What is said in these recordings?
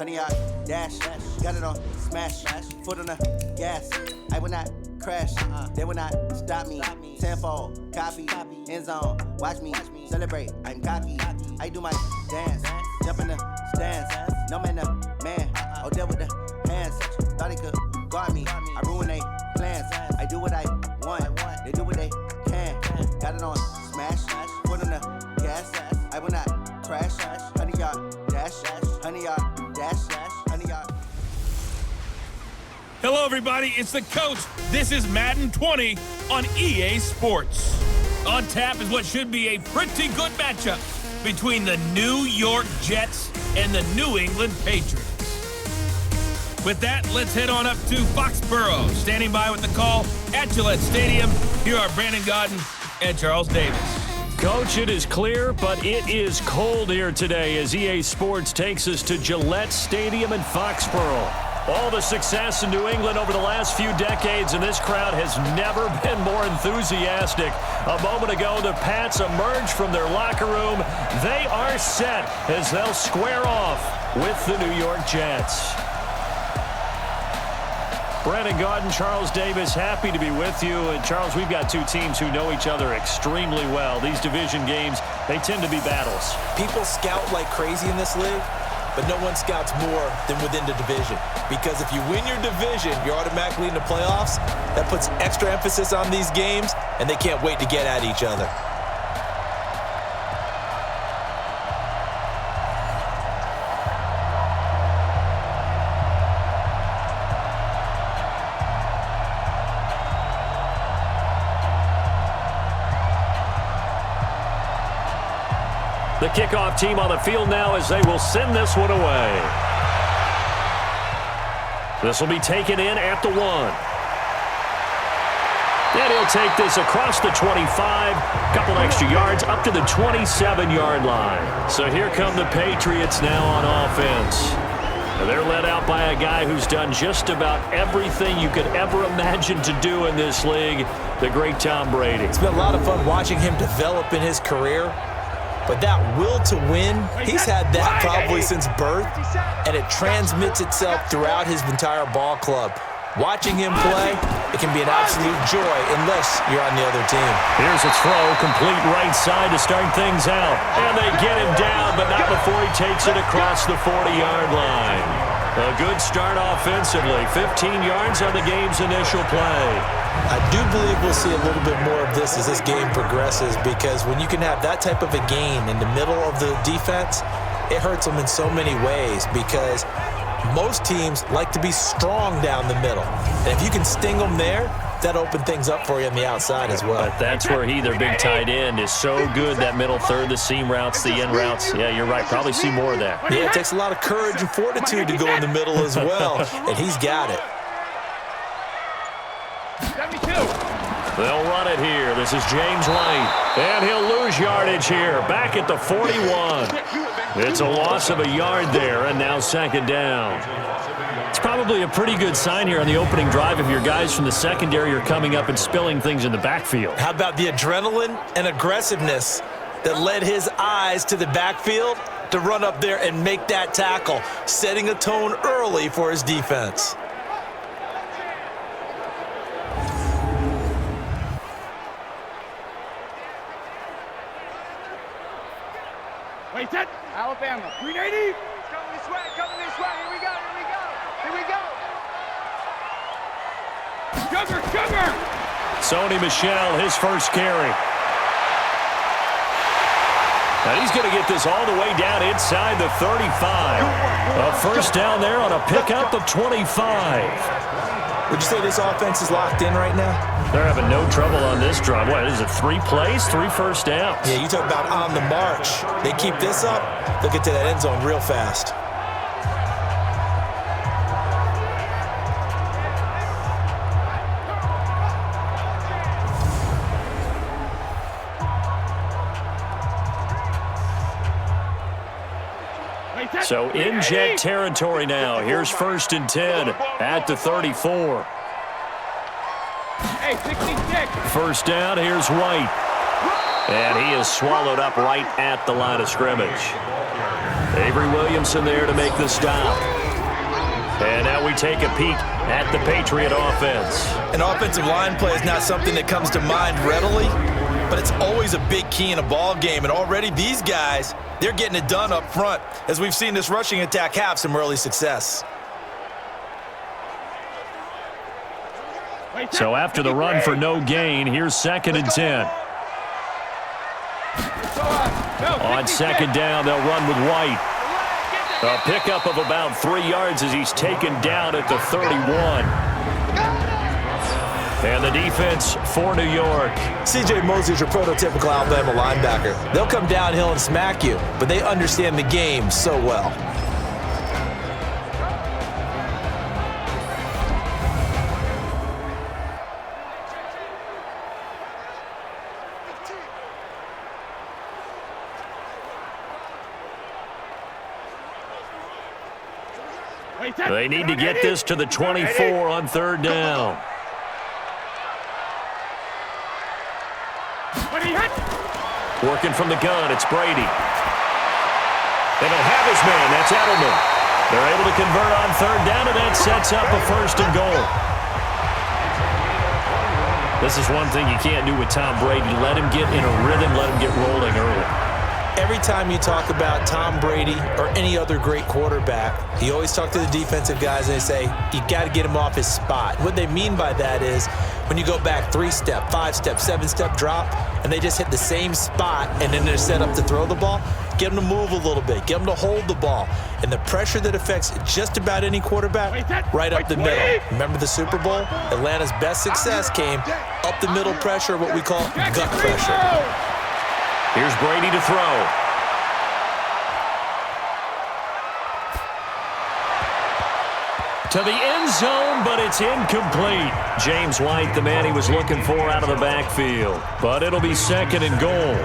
100-yard dash. Got it on smash. Foot on the gas. I will not crash. They will not stop me. Tenfold, copy, end zone. Watch me celebrate. I'm cocky. I do my dance. Jump in the stands. No man, the man. Odell with the hands. Thought he could guard me. I ruin they plans. I do what I want. They do what they can. Got it on smash. Foot on the gas. I will not crash. 100-yard dash. 100-yard dash. 100-yard. Hello, everybody. It's the coach. This is Madden 20 on EA Sports. On tap is what should be a pretty good matchup between the New York Jets and the New England Patriots. With that, let's head on up to Foxborough. Standing by with the call at Gillette Stadium, here are Brandon Gaudin and Charles Davis. Coach, it is clear, but it is cold here today as EA Sports takes us to Gillette Stadium in Foxborough. All the success in New England over the last few decades, and this crowd has never been more enthusiastic. A moment ago, the Pats emerged from their locker room. They are set as they'll square off with the New York Jets. Brandon Gaudin, Charles Davis, happy to be with you. And Charles, we've got two teams who know each other extremely well. These division games, they tend to be battles. People scout like crazy in this league, but no one scouts more than within the division. Because if you win your division, you're automatically in the playoffs. That puts extra emphasis on these games, and they can't wait to get at each other. The kickoff team on the field now as they will send this one away. This will be taken in at the 1. And he'll take this across the 25. Couple extra yards up to the 27-yard line. So here come the Patriots now on offense. They're led out by a guy who's done just about everything you could ever imagine to do in this league, the great Tom Brady. It's been a lot of fun watching him develop in his career. But that will to win, he's had that probably since birth, and it transmits itself throughout his entire ball club. Watching him play, it can be an absolute joy unless you're on the other team. Here's a throw, complete right side to start things out. And they get him down, but not before he takes it across the 40-yard line. A good start offensively, 15 yards on the game's initial play. I do believe we'll see a little bit more of this as this game progresses, because when you can have that type of a gain in the middle of the defense, it hurts them in so many ways, because most teams like to be strong down the middle. And if you can sting them there, that opens things up for you on the outside as well. But that's where their big tight end, is so good, that middle third, the seam routes, the end routes. Yeah, you're right. Probably see more of that. Yeah, it takes a lot of courage and fortitude to go in the middle as well, and he's got it. 72. They'll run it here. This is James Light. And he'll lose yardage here. Back at the 41. It's a loss of a yard there, and now second down. It's probably a pretty good sign here on the opening drive if your guys from the secondary are coming up and spilling things in the backfield. How about the adrenaline and aggressiveness that led his eyes to the backfield to run up there and make that tackle, setting a tone early for his defense. Wait, set. Alabama. 380. Coming this way, coming this way. Here we go, here we go, here we go. Sugar. Sony Michel, his first carry. And he's going to get this all the way down inside the 35. A first down there on a pickup of 25. Would you say this offense is locked in right now? They're having no trouble on this drive. What is it, 3 plays, 3 first downs? Yeah, you talk about on the march. They keep this up, they'll get to that end zone real fast. So in Jet territory now. Here's 1st and 10 at the 34. Hey, 66. First down, here's White. And he is swallowed up right at the line of scrimmage. Avery Williamson there to make the stop. And now we take a peek at the Patriot offense. An offensive line play is not something that comes to mind readily, but it's always a big key in a ball game. And already these guys, they're getting it done up front, as we've seen this rushing attack have some early success. So after the run for no gain, here's 2nd and 10. On 2nd down, they'll run with White. A pickup of about 3 yards as he's taken down at the 31. And the defense for New York. C.J. Mosley's your prototypical Alabama linebacker. They'll come downhill and smack you, but they understand the game so well. They need to get this to the 24 on 3rd down. Working from the gun, it's Brady. They don't have his man, that's Edelman. They're able to convert on 3rd down, and that sets up a 1st and goal. This is one thing you can't do with Tom Brady. Let him get in a rhythm, let him get rolling early. Every time you talk about Tom Brady or any other great quarterback, you always talk to the defensive guys and they say, you got to get him off his spot. What they mean by that is when you go back 3-step, 5-step, 7-step drop, and they just hit the same spot and then they're set up to throw the ball, get them to move a little bit, get them to hold the ball. And the pressure that affects just about any quarterback, right up the middle. Remember the Super Bowl? Atlanta's best success came up the middle pressure, what we call gut pressure. Here's Brady to throw. To the end zone, but it's incomplete. James White, the man he was looking for out of the backfield. But it'll be 2nd and goal.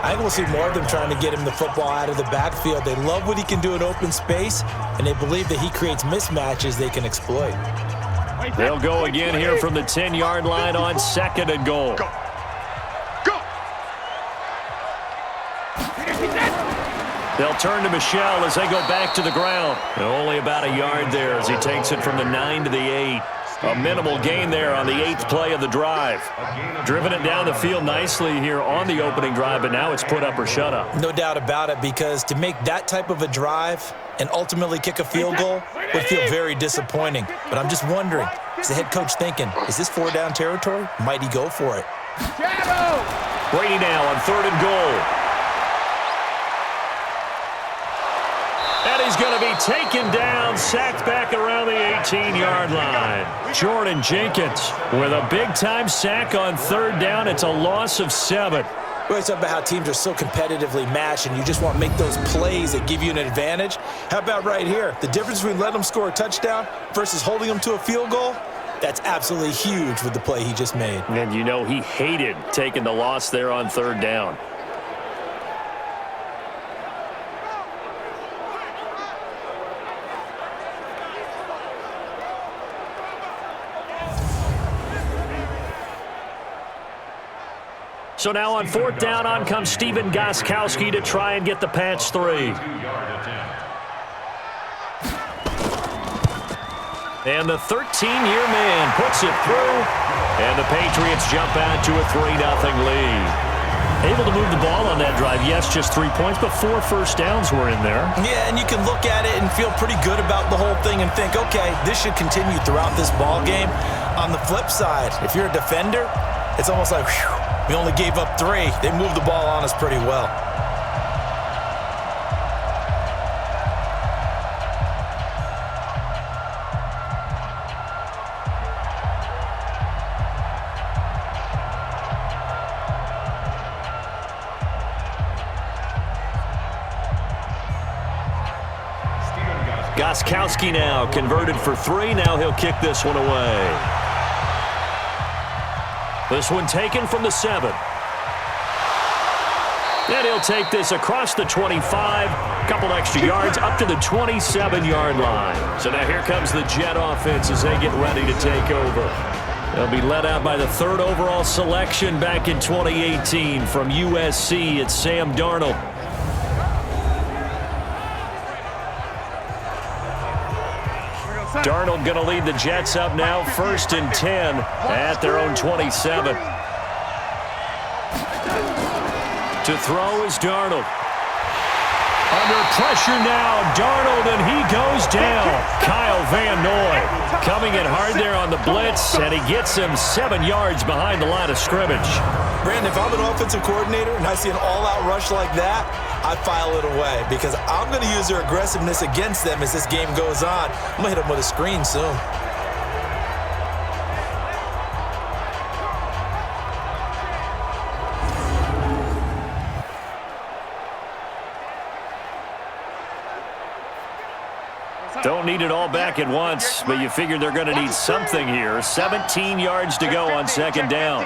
I think we'll see more of them trying to get him the football out of the backfield. They love what he can do in open space, and they believe that he creates mismatches they can exploit. They'll go again here from the 10-yard line on 2nd and goal. They'll turn to Michel as they go back to the ground. And only about a yard there as he takes it from the 9 to the 8. A minimal gain there on the 8th play of the drive. Driven it down the field nicely here on the opening drive, but now it's put up or shut up. No doubt about it, because to make that type of a drive and ultimately kick a field goal would feel very disappointing. But I'm just wondering, is the head coach thinking, is this 4-down territory? Might he go for it? Brady now on 3rd and goal. And he's going to be taken down, sacked back around the 18-yard line. Jordan Jenkins with a big-time sack on 3rd down. It's a loss of 7. We always talk about how teams are so competitively matched and you just want to make those plays that give you an advantage. How about right here? The difference between letting them score a touchdown versus holding them to a field goal, that's absolutely huge with the play he just made. And you know he hated taking the loss there on 3rd down. So now on 4th down, on comes Stephen Gostkowski to try and get the Pats 3. And the 13-year man puts it through, and the Patriots jump out to a 3-0 lead. Able to move the ball on that drive. Yes, just 3 points, but 4 first downs were in there. Yeah, and you can look at it and feel pretty good about the whole thing and think, okay, this should continue throughout this ball game. On the flip side, if you're a defender, it's almost like, whew, we only gave up 3. They moved the ball on us pretty well. Gostkowski now converted for 3. Now he'll kick this one away. This one taken from the 7. And he'll take this across the 25. Couple extra yards up to the 27-yard line. So now here comes the Jet offense as they get ready to take over. They'll be led out by the 3rd overall selection back in 2018 from USC. It's Sam Darnold. Darnold going to lead the Jets up now, 1st and 10 at their own 27. To throw is Darnold. Under pressure now, Darnold, and he goes down. Kyle Van Noy coming in hard there on the blitz, and he gets him 7 yards behind the line of scrimmage. Brandon, if I'm an offensive coordinator and I see an all-out rush like that, I file it away because I'm going to use their aggressiveness against them as this game goes on. I'm going to hit them with a screen soon. Don't need it all back at once, but you figure they're going to need something here. 17 yards to go on 2nd down.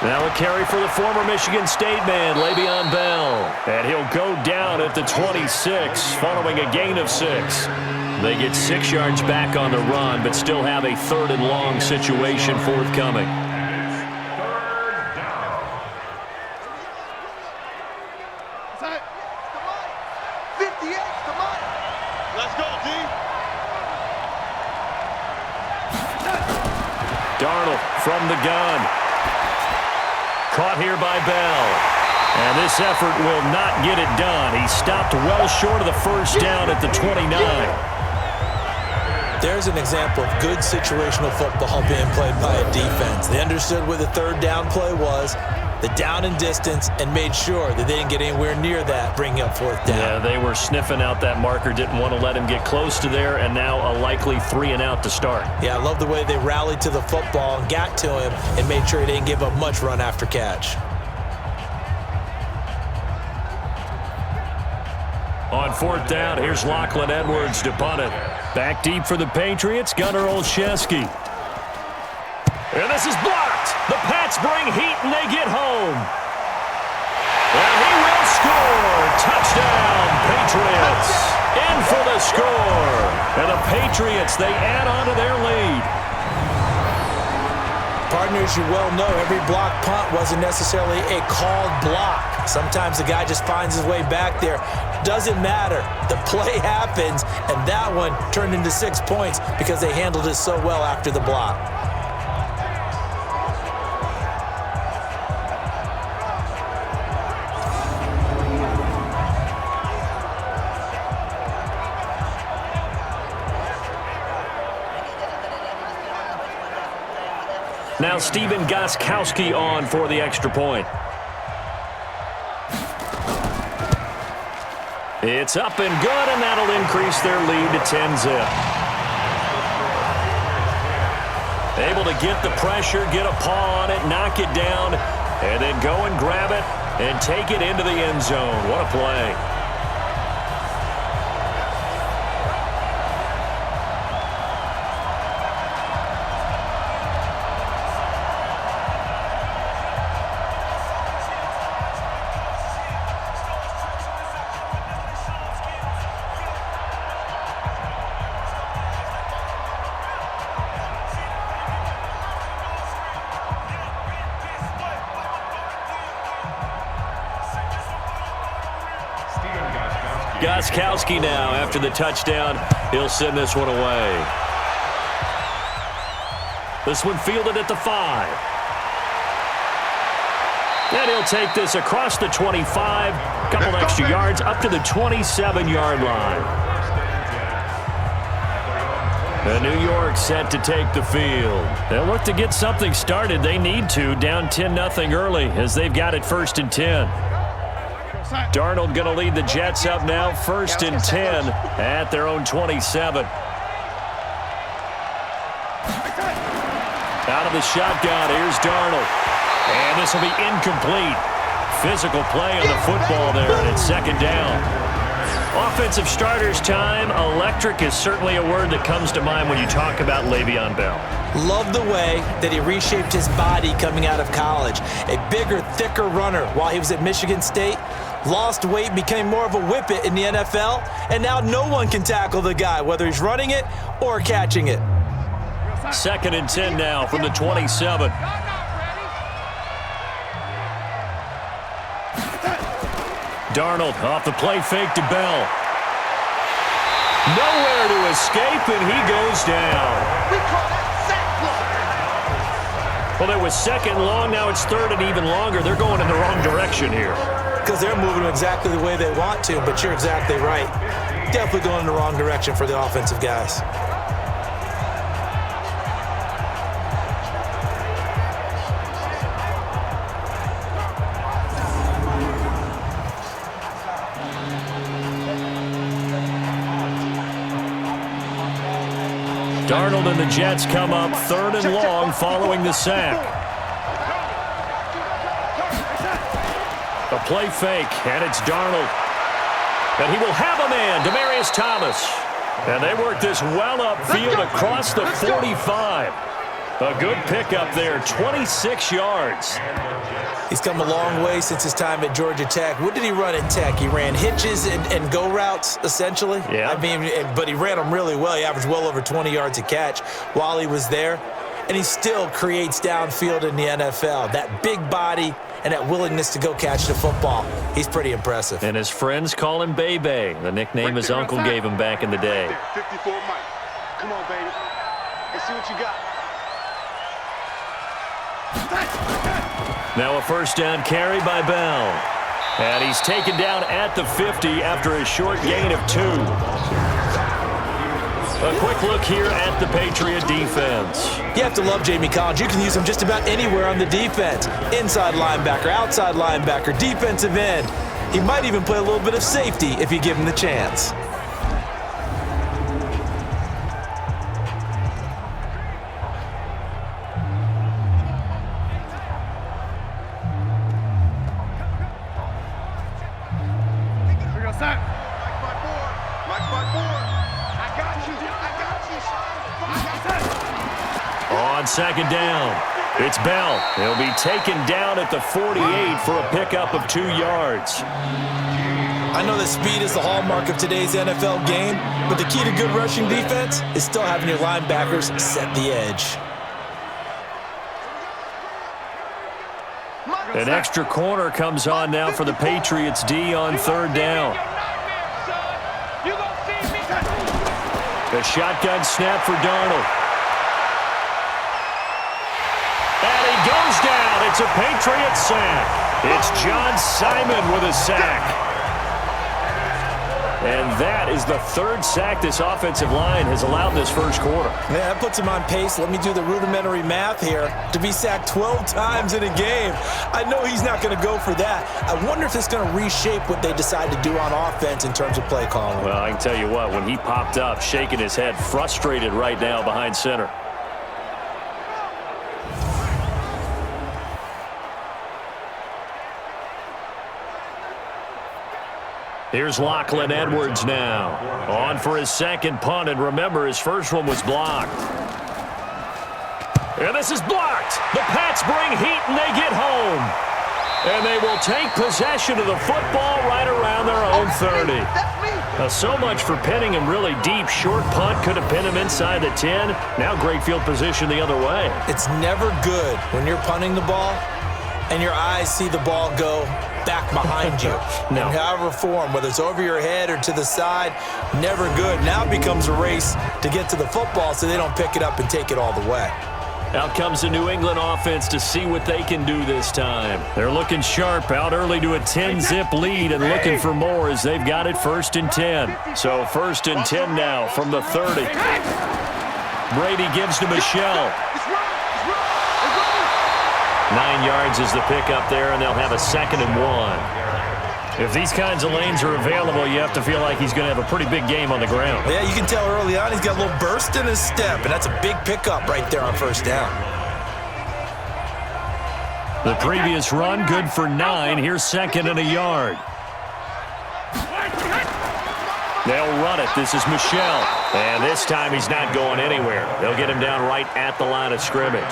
Now a carry for the former Michigan State man, Le'Veon Bell. And he'll go down at the 26 following a gain of 6. They get 6 yards back on the run, but still have a 3rd and long situation forthcoming. Darnold from the gun. Caught here by Bell. And this effort will not get it done. He stopped well short of the 1st down at the 29. There's an example of good situational football being played by a defense. They understood where the 3rd down play was, the down and distance, and made sure that they didn't get anywhere near that, bringing up 4th down. Yeah, they were sniffing out that marker, didn't want to let him get close to there, and now a likely 3 and out to start. Yeah, I love the way they rallied to the football and got to him and made sure he didn't give up much run after catch. On 4th down, here's Lachlan Edwards to punt it. Back deep for the Patriots, Gunnar Olszewski. And this is blocked. The Pats bring heat and they get home. And he will score. Touchdown, Patriots. In for the score. And the Patriots, they add on to their lead. Partners, you well know every block punt wasn't necessarily a called block. Sometimes the guy just finds his way back there. Doesn't matter. The play happens, and that one turned into 6 points because they handled it so well after the block. Now Stephen Gostkowski on for the extra point. It's up and good, and that'll increase their lead to 10-zip. Able to get the pressure, get a paw on it, knock it down, and then go and grab it and take it into the end zone. What a play. Gostkowski now, after the touchdown, he'll send this one away. This one fielded at the 5. And he'll take this across the 25, couple extra yards, up to the 27-yard line. And New York set to take the field. They'll look to get something started. They need to, down 10-0 early, as they've got it 1st and 10. Darnold going to lead the Jets up now, 1st and 10 at their own 27. Out of the shotgun, here's Darnold. And this will be incomplete. Physical play on the football there, and it's 2nd down. Offensive starters time. Electric is certainly a word that comes to mind when you talk about Le'Veon Bell. Love the way that he reshaped his body coming out of college. A bigger, thicker runner while he was at Michigan State. Lost weight, became more of a whippet in the NFL, and now no one can tackle the guy, whether he's running it or catching it. 2nd and 10 now from the 27. Darnold off the play fake to Bell. Nowhere to escape, and he goes down. Well, it was 2nd long. Now it's 3rd and even longer. They're going in the wrong direction here. Because they're moving them exactly the way they want to, but you're exactly right. Definitely going in the wrong direction for the offensive guys. Darnold and the Jets come up 3rd and long following the sack. A play fake, and it's Darnold. And he will have a man, Demaryius Thomas. And they work this well upfield across the 45. A good pickup there, 26 yards. He's come a long way since his time at Georgia Tech. What did he run at Tech? He ran hitches and go routes, essentially. Yeah. I mean, but he ran them really well. He averaged well over 20 yards a catch while he was there. And he still creates downfield in the NFL. That big body and that willingness to go catch the football. He's pretty impressive. And his friends call him Bebe, the nickname his uncle gave him back in the day. 54 Mike. Come on, baby. Let's see what you got. Now a 1st down carry by Bell. And he's taken down at the 50 after a short gain of 2. A quick look here at the Patriot defense. You have to love Jamie Collins. You can use him just about anywhere on the defense. Inside linebacker, outside linebacker, defensive end. He might even play a little bit of safety if you give him the chance. On 2nd down, it's Bell. He'll be taken down at the 48 for a pickup of 2 yards. I know that speed is the hallmark of today's NFL game, but the key to good rushing defense is still having your linebackers set the edge. An extra corner comes on now for the Patriots D on 3rd down. The shotgun snap for Darnold. And he goes down. It's a Patriot sack. It's John Simon with a sack. And that is the 3rd sack this offensive line has allowed in this 1st quarter. Yeah, that puts him on pace. Let me do the rudimentary math here. To be sacked 12 times in a game. I know he's not going to go for that. I wonder if it's going to reshape what they decide to do on offense in terms of play calling. Well, I can tell you what, when he popped up, shaking his head, frustrated right now behind center. Here's Lachlan Edwards now. On for his 2nd punt, and remember, his 1st one was blocked. And this is blocked. The Pats bring heat, and they get home. And they will take possession of the football right around their own 30. Now, so much for pinning him really deep. Short punt could have pinned him inside the 10. Now great field position the other way. It's never good when you're punting the ball and your eyes see the ball go back behind you. No. In however form, whether it's over your head or to the side, never good. Now it becomes a race to get to the football so they don't pick it up and take it all the way. Out comes the New England offense to see what they can do this time. They're looking sharp, out early to a 10-zip lead and looking for more as they've got it 1st and 10. So 1st and 10 now from the 30. Brady gives to Michelle. 9 yards is the pickup there, and they'll have a 2nd and 1. If these kinds of lanes are available, you have to feel like he's going to have a pretty big game on the ground. Yeah, you can tell early on he's got a little burst in his step, and that's a big pickup right there on 1st down. The previous run, good for 9. Here's 2nd and a yard. They'll run it. This is Michelle. And this time he's not going anywhere. They'll get him down right at the line of scrimmage.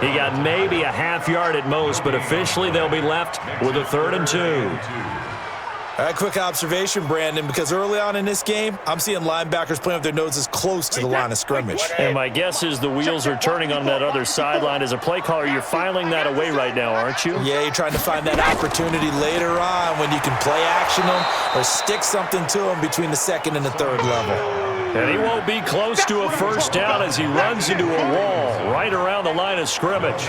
He got maybe a half yard at most, but officially they'll be left with a 3rd and 2. All right, quick observation, Brandon, because early on in this game, I'm seeing linebackers playing with their noses close to the line of scrimmage. And my guess is the wheels are turning on that other sideline. As a play caller, you're filing that away right now, aren't you? Yeah, you're trying to find that opportunity later on when you can play action them or stick something to them between the second and the third level. And he won't be close to a first down as he runs into a wall right around the line of scrimmage.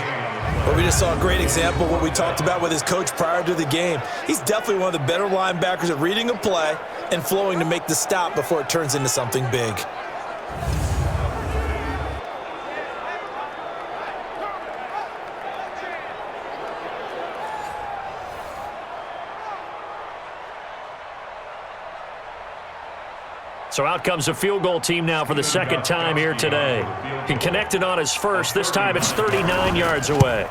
Well, we just saw a great example of what we talked about with his coach prior to the game. He's definitely one of the better linebackers at reading a play and flowing to make the stop before it turns into something big. So out comes a field goal team now for the second time here today. He connected on his first. This time it's 39 yards away.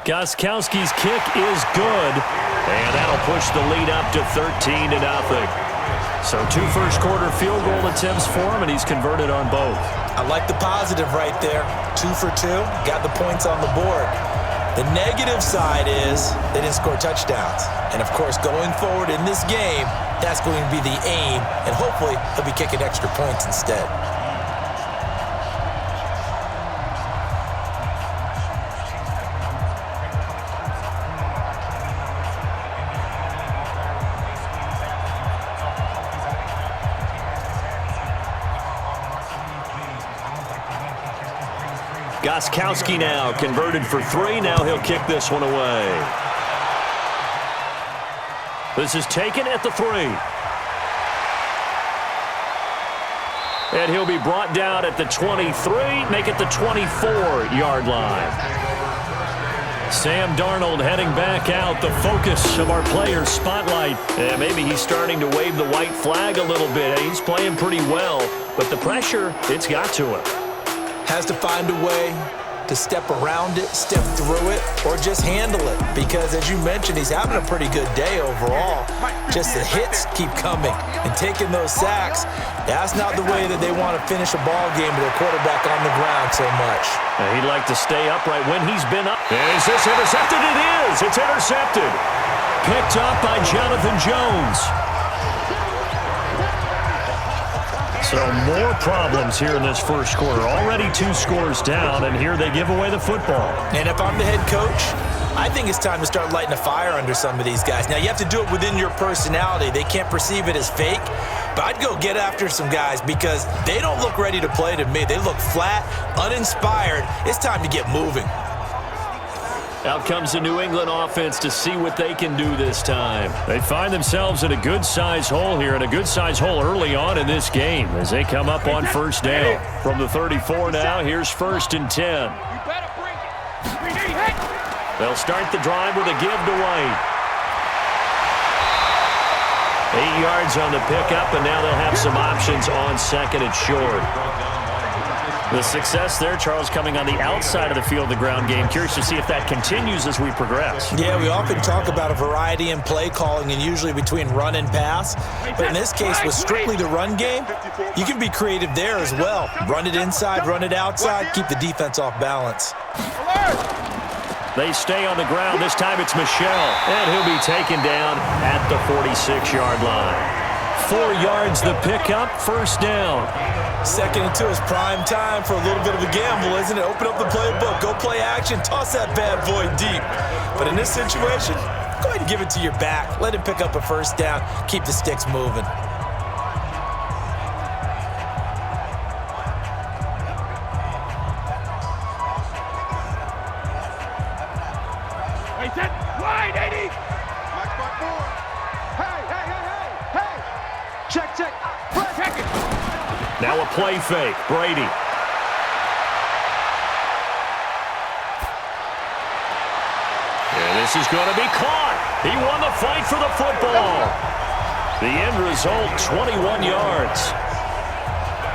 Gostkowski's kick is good, and that'll push the lead up to 13-0. So 2 first-quarter field goal attempts for him, and he's converted on both. I like the positive right there. 2 for 2, got the points on the board. The negative side is they didn't score touchdowns. And, of course, going forward in this game, that's going to be the aim, and hopefully he'll be kicking extra points instead. Gostkowski now converted for 3. Now he'll kick this one away. This is taken at the 3. And he'll be brought down at the 23, make it the 24-yard line. Sam Darnold heading back out, the focus of our players' spotlight. And maybe he's starting to wave the white flag a little bit. He's playing pretty well, but the pressure, it's got to him. Has to find a way to step around it, step through it, or just handle it. Because, as you mentioned, he's having a pretty good day overall. Just the hits keep coming and taking those sacks. That's not the way that they want to finish a ball game with their quarterback on the ground so much. He'd like to stay upright when he's been up. And is this intercepted? It is. It's intercepted. Picked up by Jonathan Jones. So more problems here in this first quarter. Already 2 scores down, and here they give away the football. And if I'm the head coach, I think it's time to start lighting a fire under some of these guys. Now, you have to do it within your personality. They can't perceive it as fake. But I'd go get after some guys because they don't look ready to play to me. They look flat, uninspired. It's time to get moving. Out comes the New England offense to see what they can do this time. They find themselves in a good-sized hole here, and a good-sized hole early on in this game as they come up on first down. From the 34 now, here's 1st and 10. You better bring it. They'll start the drive with a give to White. 8 yards on the pickup, and now they'll have some options on 2nd and short. The success there, Charles, coming on the outside of the field, the ground game. Curious to see if that continues as we progress. Yeah, we often talk about a variety in play calling and usually between run and pass. But in this case, with strictly the run game, you can be creative there as well. Run it inside, run it outside, keep the defense off balance. They stay on the ground. This time it's Michel, and he'll be taken down at the 46-yard line. 4 yards the pickup, first down. 2nd and 2 is prime time for a little bit of a gamble, isn't it? Open up the playbook, go play action, toss that bad boy deep. But in this situation, go ahead and give it to your back. Let him pick up a first down, keep the sticks moving. Wide, 80. Hey. Check. Check it. Now a play fake. Brady. And this is going to be caught. He won the fight for the football. The end result, 21 yards.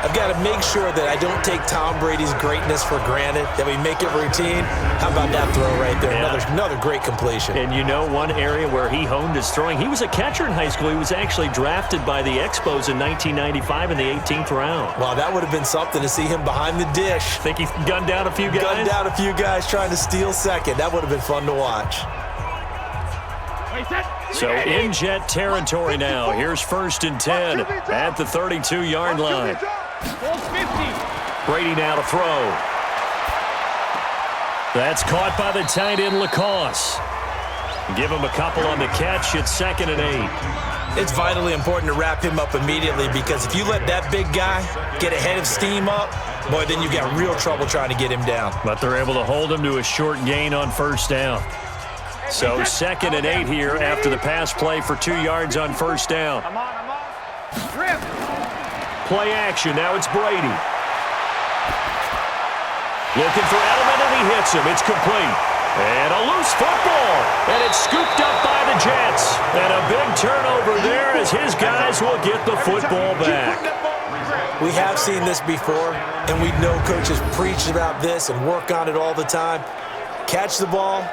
I've got to make sure that I don't take Tom Brady's greatness for granted, that we make it routine. How about that throw right there? Yeah. Another great completion. And you know one area where he honed his throwing, he was a catcher in high school. He was actually drafted by the Expos in 1995 in the 18th round. Wow, that would have been something to see him behind the dish. Think he gunned down a few guys? Gunned down a few guys trying to steal second. That would have been fun to watch. So in Jet territory now. Here's 1st and 10 at the 32-yard line. Brady now to throw. That's caught by the tight end, Lacoste. Give him a couple on the catch. It's 2nd and 8. It's vitally important to wrap him up immediately, because if you let that big guy get a head of steam up, boy, then you got real trouble trying to get him down. But they're able to hold him to a short gain on 1st down. So 2nd and 8 here after the pass play for 2 yards on 1st down. Play action. Now it's Brady. Looking for Edelman, and he hits him. It's complete. And a loose football. And it's scooped up by the Jets. And a big turnover there as his guys will get the football back. We have seen this before, and we know coaches preach about this and work on it all the time. Catch the ball.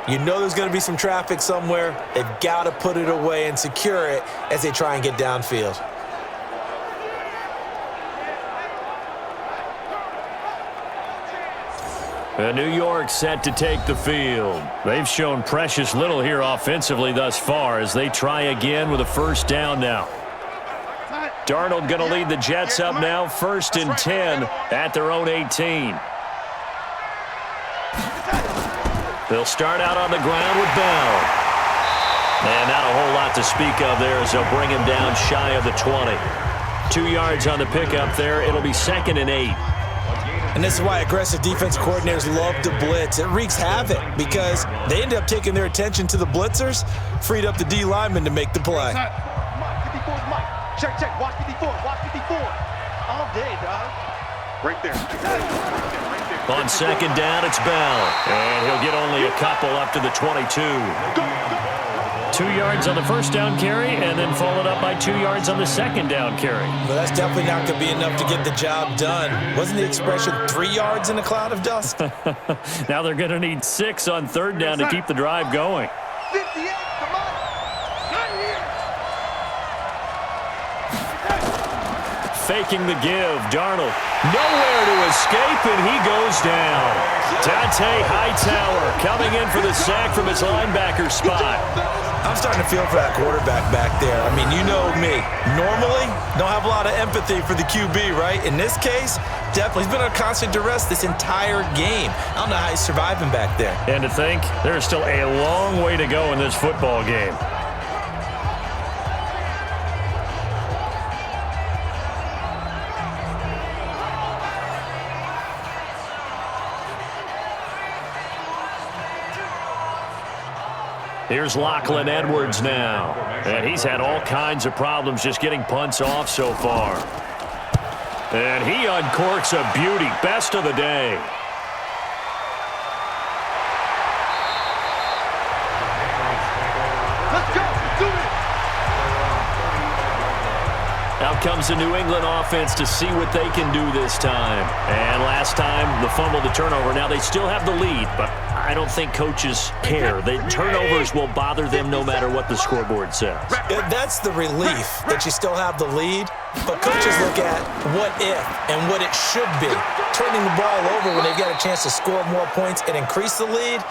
You know there's going to be some traffic somewhere. They've got to put it away and secure it as they try and get downfield. New York set to take the field. They've shown precious little here offensively thus far as they try again with a 1st down now. Darnold going to lead the Jets up now, 1st and 10 at their own 18. They'll start out on the ground with Bell. And not a whole lot to speak of there as they'll bring him down shy of the 20. 2 yards on the pickup there. It'll be 2nd and 8. And this is why aggressive defense coordinators love to blitz. It wreaks havoc because they end up taking their attention to the blitzers, freed up the D lineman to make the play. Check. Watch 54. All day, dog. Right there. On 2nd down, it's Bell. And he'll get only a couple up to the 22. 2 yards on the 1st down carry, and then followed up by 2 yards on the 2nd down carry. But that's definitely not going to be enough to get the job done. Wasn't the expression 3 yards in a cloud of dust? Now they're going to need 6 on 3rd down to keep the drive going. 58, come on. Not here. Faking the give. Darnold nowhere to escape, and he goes down. Dante Hightower coming in for the sack from his linebacker spot. I'm starting to feel for that quarterback back there. I mean, you know me. Normally, don't have a lot of empathy for the QB, right? In this case, definitely. He's been on constant duress this entire game. I don't know how he's surviving back there. And to think, there's still a long way to go in this football game. Here's Lachlan Edwards now. And he's had all kinds of problems just getting punts off so far. And he uncorks a beauty. Best of the day. Let's go. Do it. Out comes the New England offense to see what they can do this time. And last time, the fumble, the turnover. Now they still have the lead, but I don't think coaches care. The turnovers will bother them no matter what the scoreboard says. That's the relief that you still have the lead, but coaches look at what if and what it should be. Turning the ball over when they've got a chance to score more points and increase the lead,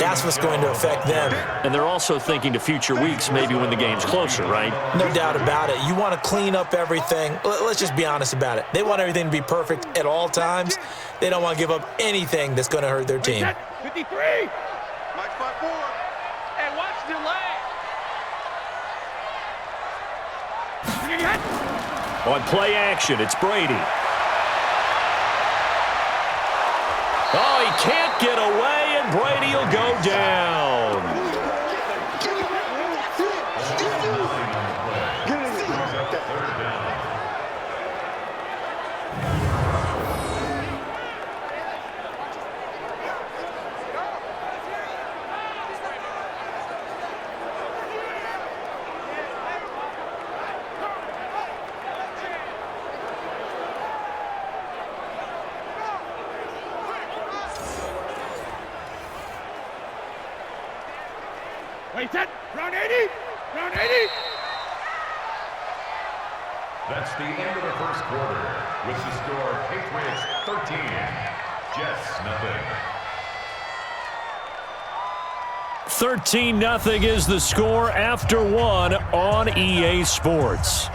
that's what's going to affect them. And they're also thinking to future weeks, maybe when the game's closer, right? No doubt about it. You want to clean up everything. Let's just be honest about it. They want everything to be perfect at all times. They don't want to give up anything that's going to hurt their team. 53. Mike 5-4. And watch the leg. On play action, it's Brady. Oh, he can't get away, and Brady will go down. Wait, set. Round 80. Round 80. That's the end of the first quarter, with the score Patriots 13, Jets nothing. 13-0 is the score after one on EA Sports.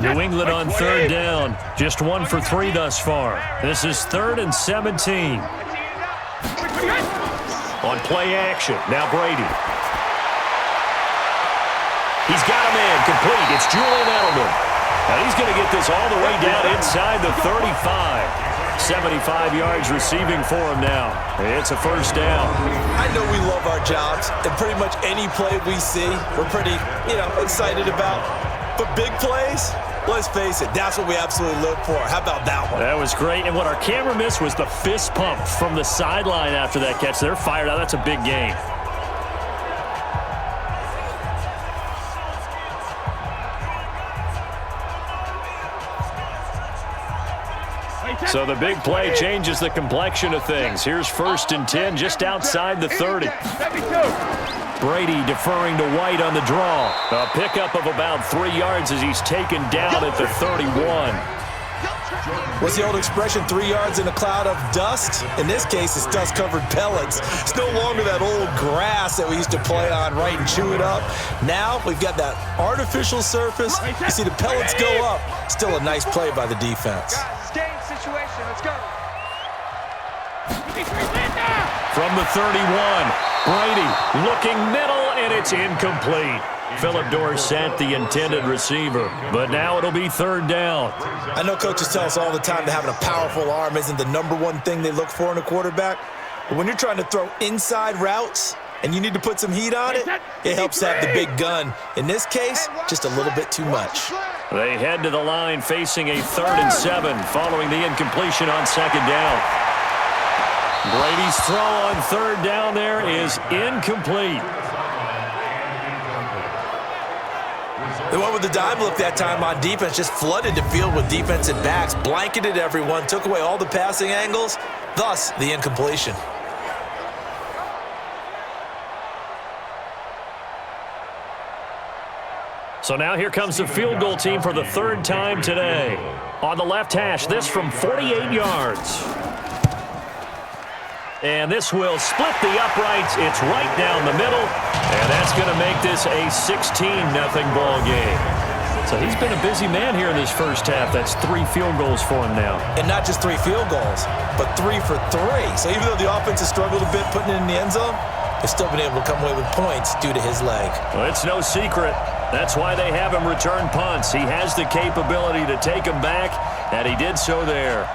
New England on third down. Just 1 for 3 thus far. This is 3rd and 17. On play action, now Brady. He's got him in, complete. It's Julian Edelman. Now he's going to get this all the way down inside the 35. 75 yards receiving for him now. It's a first down. I know we love our jobs, and pretty much any play we see, we're pretty, excited about. But big plays, let's face it, that's what we absolutely live for. How about that one? That was great, and what our camera missed was the fist pump from the sideline after that catch. They're fired out. That's a big game. So the big play changes the complexion of things. Here's 1st and 10 just outside the 30. Brady deferring to White on the draw. A pickup of about 3 yards as he's taken down at the 31. What's the old expression, 3 yards in a cloud of dust? In this case, it's dust-covered pellets. It's no longer that old grass that we used to play on, right, and chew it up. Now we've got that artificial surface. You see the pellets go up. Still a nice play by the defense. Situation. Let's go. From the 31, Brady looking middle, and it's incomplete. Phillip Dorsett, the intended receiver, but now it'll be 3rd down. I know coaches tell us all the time that having a powerful arm isn't the #1 thing they look for in a quarterback, but when you're trying to throw inside routes and you need to put some heat on it, it helps to have the big gun. In this case, just a little bit too much. They head to the line facing a 3rd and 7 following the incompletion on 2nd down. Brady's throw on 3rd down there is incomplete. They went with the dime look that time on defense, just flooded the field with defensive backs, blanketed everyone, took away all the passing angles, thus the incompletion. So now here comes the field goal team for the 3rd time today. On the left hash, this from 48 yards. And this will split the uprights. It's right down the middle. And that's going to make this a 16-0 ball game. So he's been a busy man here in this first half. That's 3 field goals for him now. And not just 3 field goals, but 3 for 3. So even though the offense has struggled a bit putting it in the end zone, they've still been able to come away with points due to his leg. Well, it's no secret. That's why they have him return punts. He has the capability to take them back, and he did so there.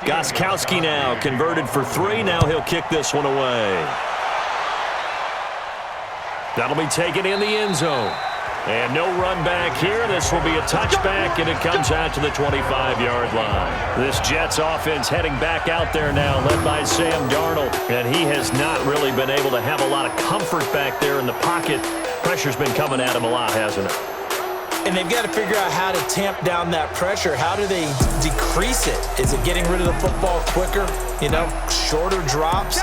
Gostkowski now converted for 3. Now he'll kick this one away. That'll be taken in the end zone. And no run back here. This will be a touchback, and it comes out to the 25-yard line. This Jets offense heading back out there now, led by Sam Darnold. And he has not really been able to have a lot of comfort back there in the pocket. Pressure's been coming at him a lot, hasn't it? And they've got to figure out how to tamp down that pressure. How do they decrease it? Is it getting rid of the football quicker? Shorter drops?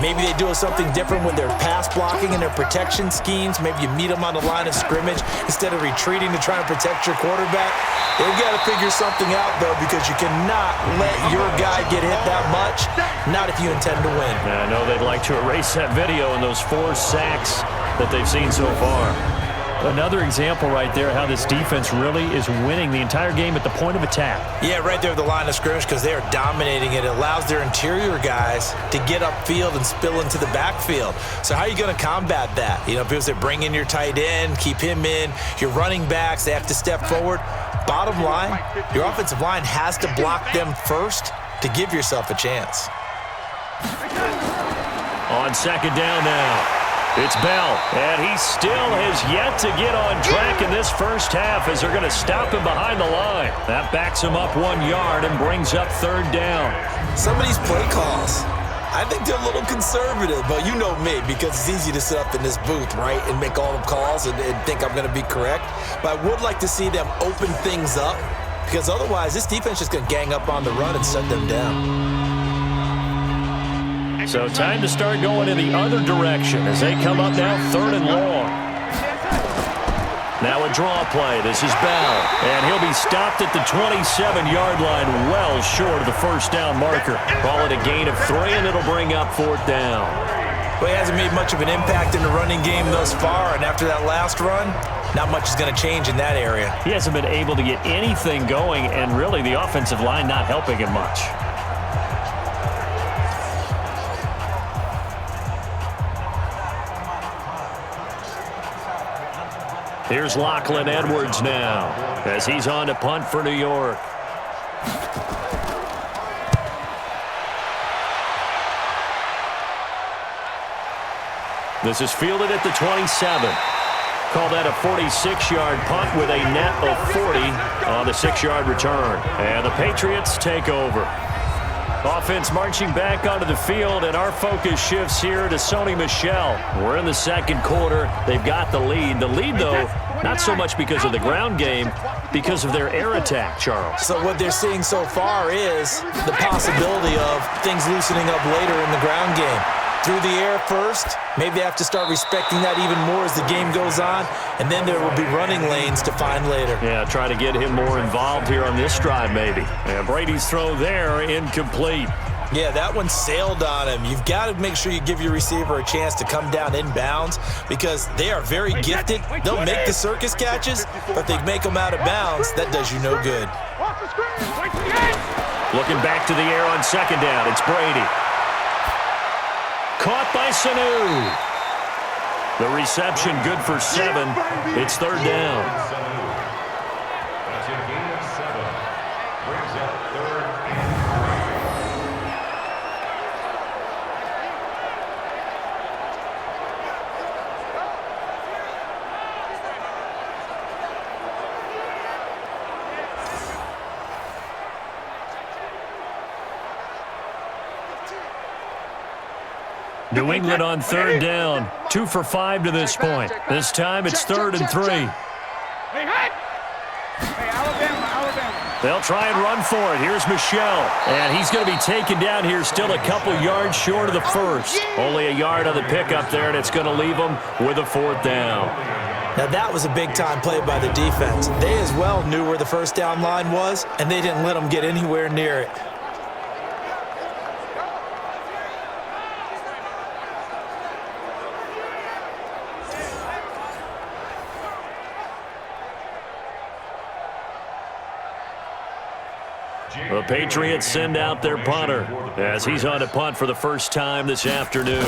Maybe they do something different with their pass blocking and their protection schemes. Maybe you meet them on the line of scrimmage instead of retreating to try and protect your quarterback. They've got to figure something out, though, because you cannot let your guy get hit that much, not if you intend to win. I know they'd like to erase that video and those 4 sacks that they've seen so far. Another example right there how this defense really is winning the entire game at the point of attack. Yeah, right there at the line of scrimmage because they are dominating it. It allows their interior guys to get upfield and spill into the backfield. So how are you going to combat that? Because they bring in your tight end, keep him in. Your running backs, they have to step forward. Bottom line, your offensive line has to block them first to give yourself a chance. On 2nd down now. It's Bell, and he still has yet to get on track in this first half as they're going to stop him behind the line. That backs him up 1 yard and brings up 3rd down. Some of these play calls, I think they're a little conservative, but you know me, because it's easy to sit up in this booth, right, and make all the calls and think I'm going to be correct. But I would like to see them open things up because otherwise this defense is just going to gang up on the run and shut them down. So time to start going in the other direction as they come up now 3rd and long. Now a draw play. This is Bell, and he'll be stopped at the 27-yard line, well short of the first down marker. Call it a gain of 3, and it'll bring up 4th down. Well, he hasn't made much of an impact in the running game thus far, and after that last run, not much is going to change in that area. He hasn't been able to get anything going, and really the offensive line not helping him much. Here's Lachlan Edwards now as he's on to punt for New York. This is fielded at the 27. Call that a 46-yard punt with a net of 40 on the 6-yard return. And the Patriots take over. Offense marching back onto the field, and our focus shifts here to Sony Michel. We're in the second quarter. They've got the lead. The lead, though, not so much because of the ground game, because of their air attack, Charles. So what they're seeing so far is the possibility of things loosening up later in the ground game. Through the air first, maybe they have to start respecting that even more as the game goes on, and then there will be running lanes to find later. Yeah, try to get him more involved here on this drive, maybe. And Brady's throw there, incomplete. Yeah, that one sailed on him. You've got to make sure you give your receiver a chance to come down inbounds because they are very gifted. They'll make the circus catches, but if they make them out of bounds, that does you no good. Looking back to the air on 2nd down, it's Brady. Caught by Sanu. The reception good for 7. It's 3rd down. That's a gain of 7. Brings up 3rd and 3. New England on 3rd down. 2 for 5 to this point. This time it's 3rd and 3. They'll try and run for it. Here's Michel. And he's going to be taken down here still a couple yards short of the first. Only a yard on the pickup there, and it's going to leave them with a 4th down. Now that was a big-time play by the defense. They as well knew where the first down line was, and they didn't let them get anywhere near it. The Patriots send out their punter as he's on to punt for the first time this afternoon.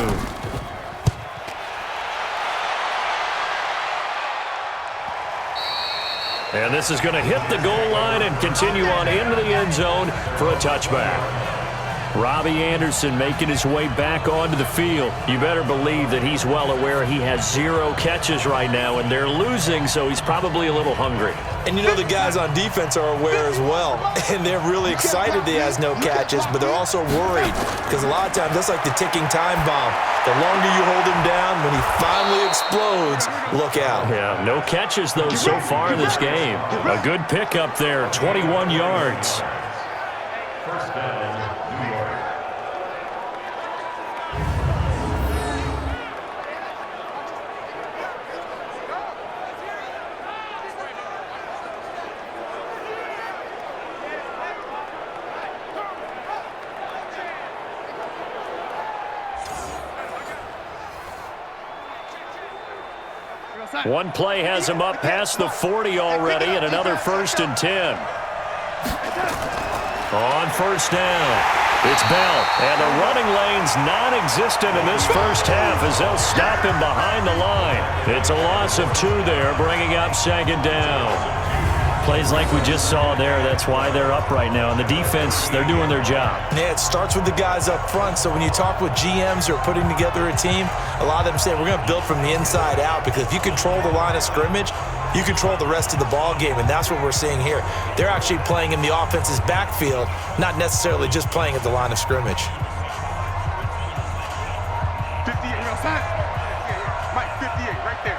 And this is going to hit the goal line and continue on into the end zone for a touchback. Robbie Anderson making his way back onto the field. You better believe that he's well aware he has 0 catches right now, and they're losing, so he's probably a little hungry. And you know the guys on defense are aware as well, and they're really excited that he has no catches, but they're also worried because a lot of times that's like the ticking time bomb. The longer you hold him down, when he finally explodes, look out. Yeah, no catches, though, so far in this game. A good pickup there, 21 yards. First down, New York. One play has him up past the 40 already, and another 1st and 10. On 1st down, it's Bell, and the running lane's non-existent in this first half as they'll stop him behind the line. It's a loss of 2 there, bringing up 2nd down. Plays like we just saw there, that's why they're up right now. And the defense, they're doing their job. Yeah, it starts with the guys up front. So when you talk with GMs who are putting together a team, a lot of them say we're going to build from the inside out because if you control the line of scrimmage, you control the rest of the ball game, and that's what we're seeing here. They're actually playing in the offense's backfield, not necessarily just playing at the line of scrimmage. 58, outside. Mike, 58, right there.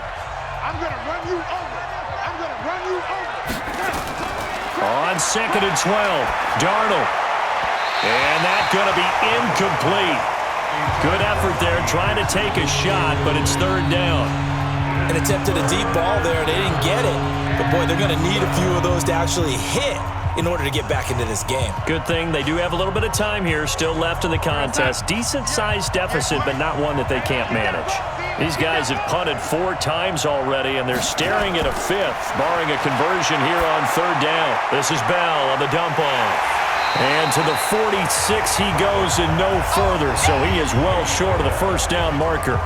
I'm going to run you over. I'm going to run you over. On 2nd and 12, Darnold. And that's going to be incomplete. Good effort there trying to take a shot, but it's 3rd down. And attempted a deep ball there, and they didn't get it. But, boy, they're going to need a few of those to actually hit in order to get back into this game. Good thing they do have a little bit of time here still left in the contest. Decent-sized deficit, but not one that they can't manage. These guys have punted 4 times already, and they're staring at a 5th, barring a conversion here on 3rd down. This is Bell on the dump off. And to the 46 he goes and no further, so he is well short of the 1st down marker.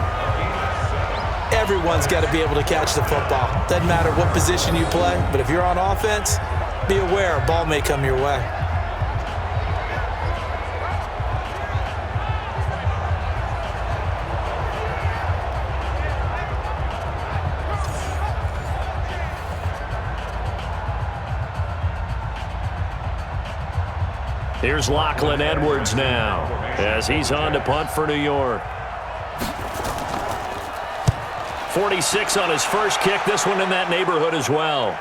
Everyone's got to be able to catch the football. Doesn't matter what position you play, but if you're on offense, be aware a ball may come your way. Here's Lachlan Edwards now as he's on to punt for New York. 46 on his first kick. This one in that neighborhood as well.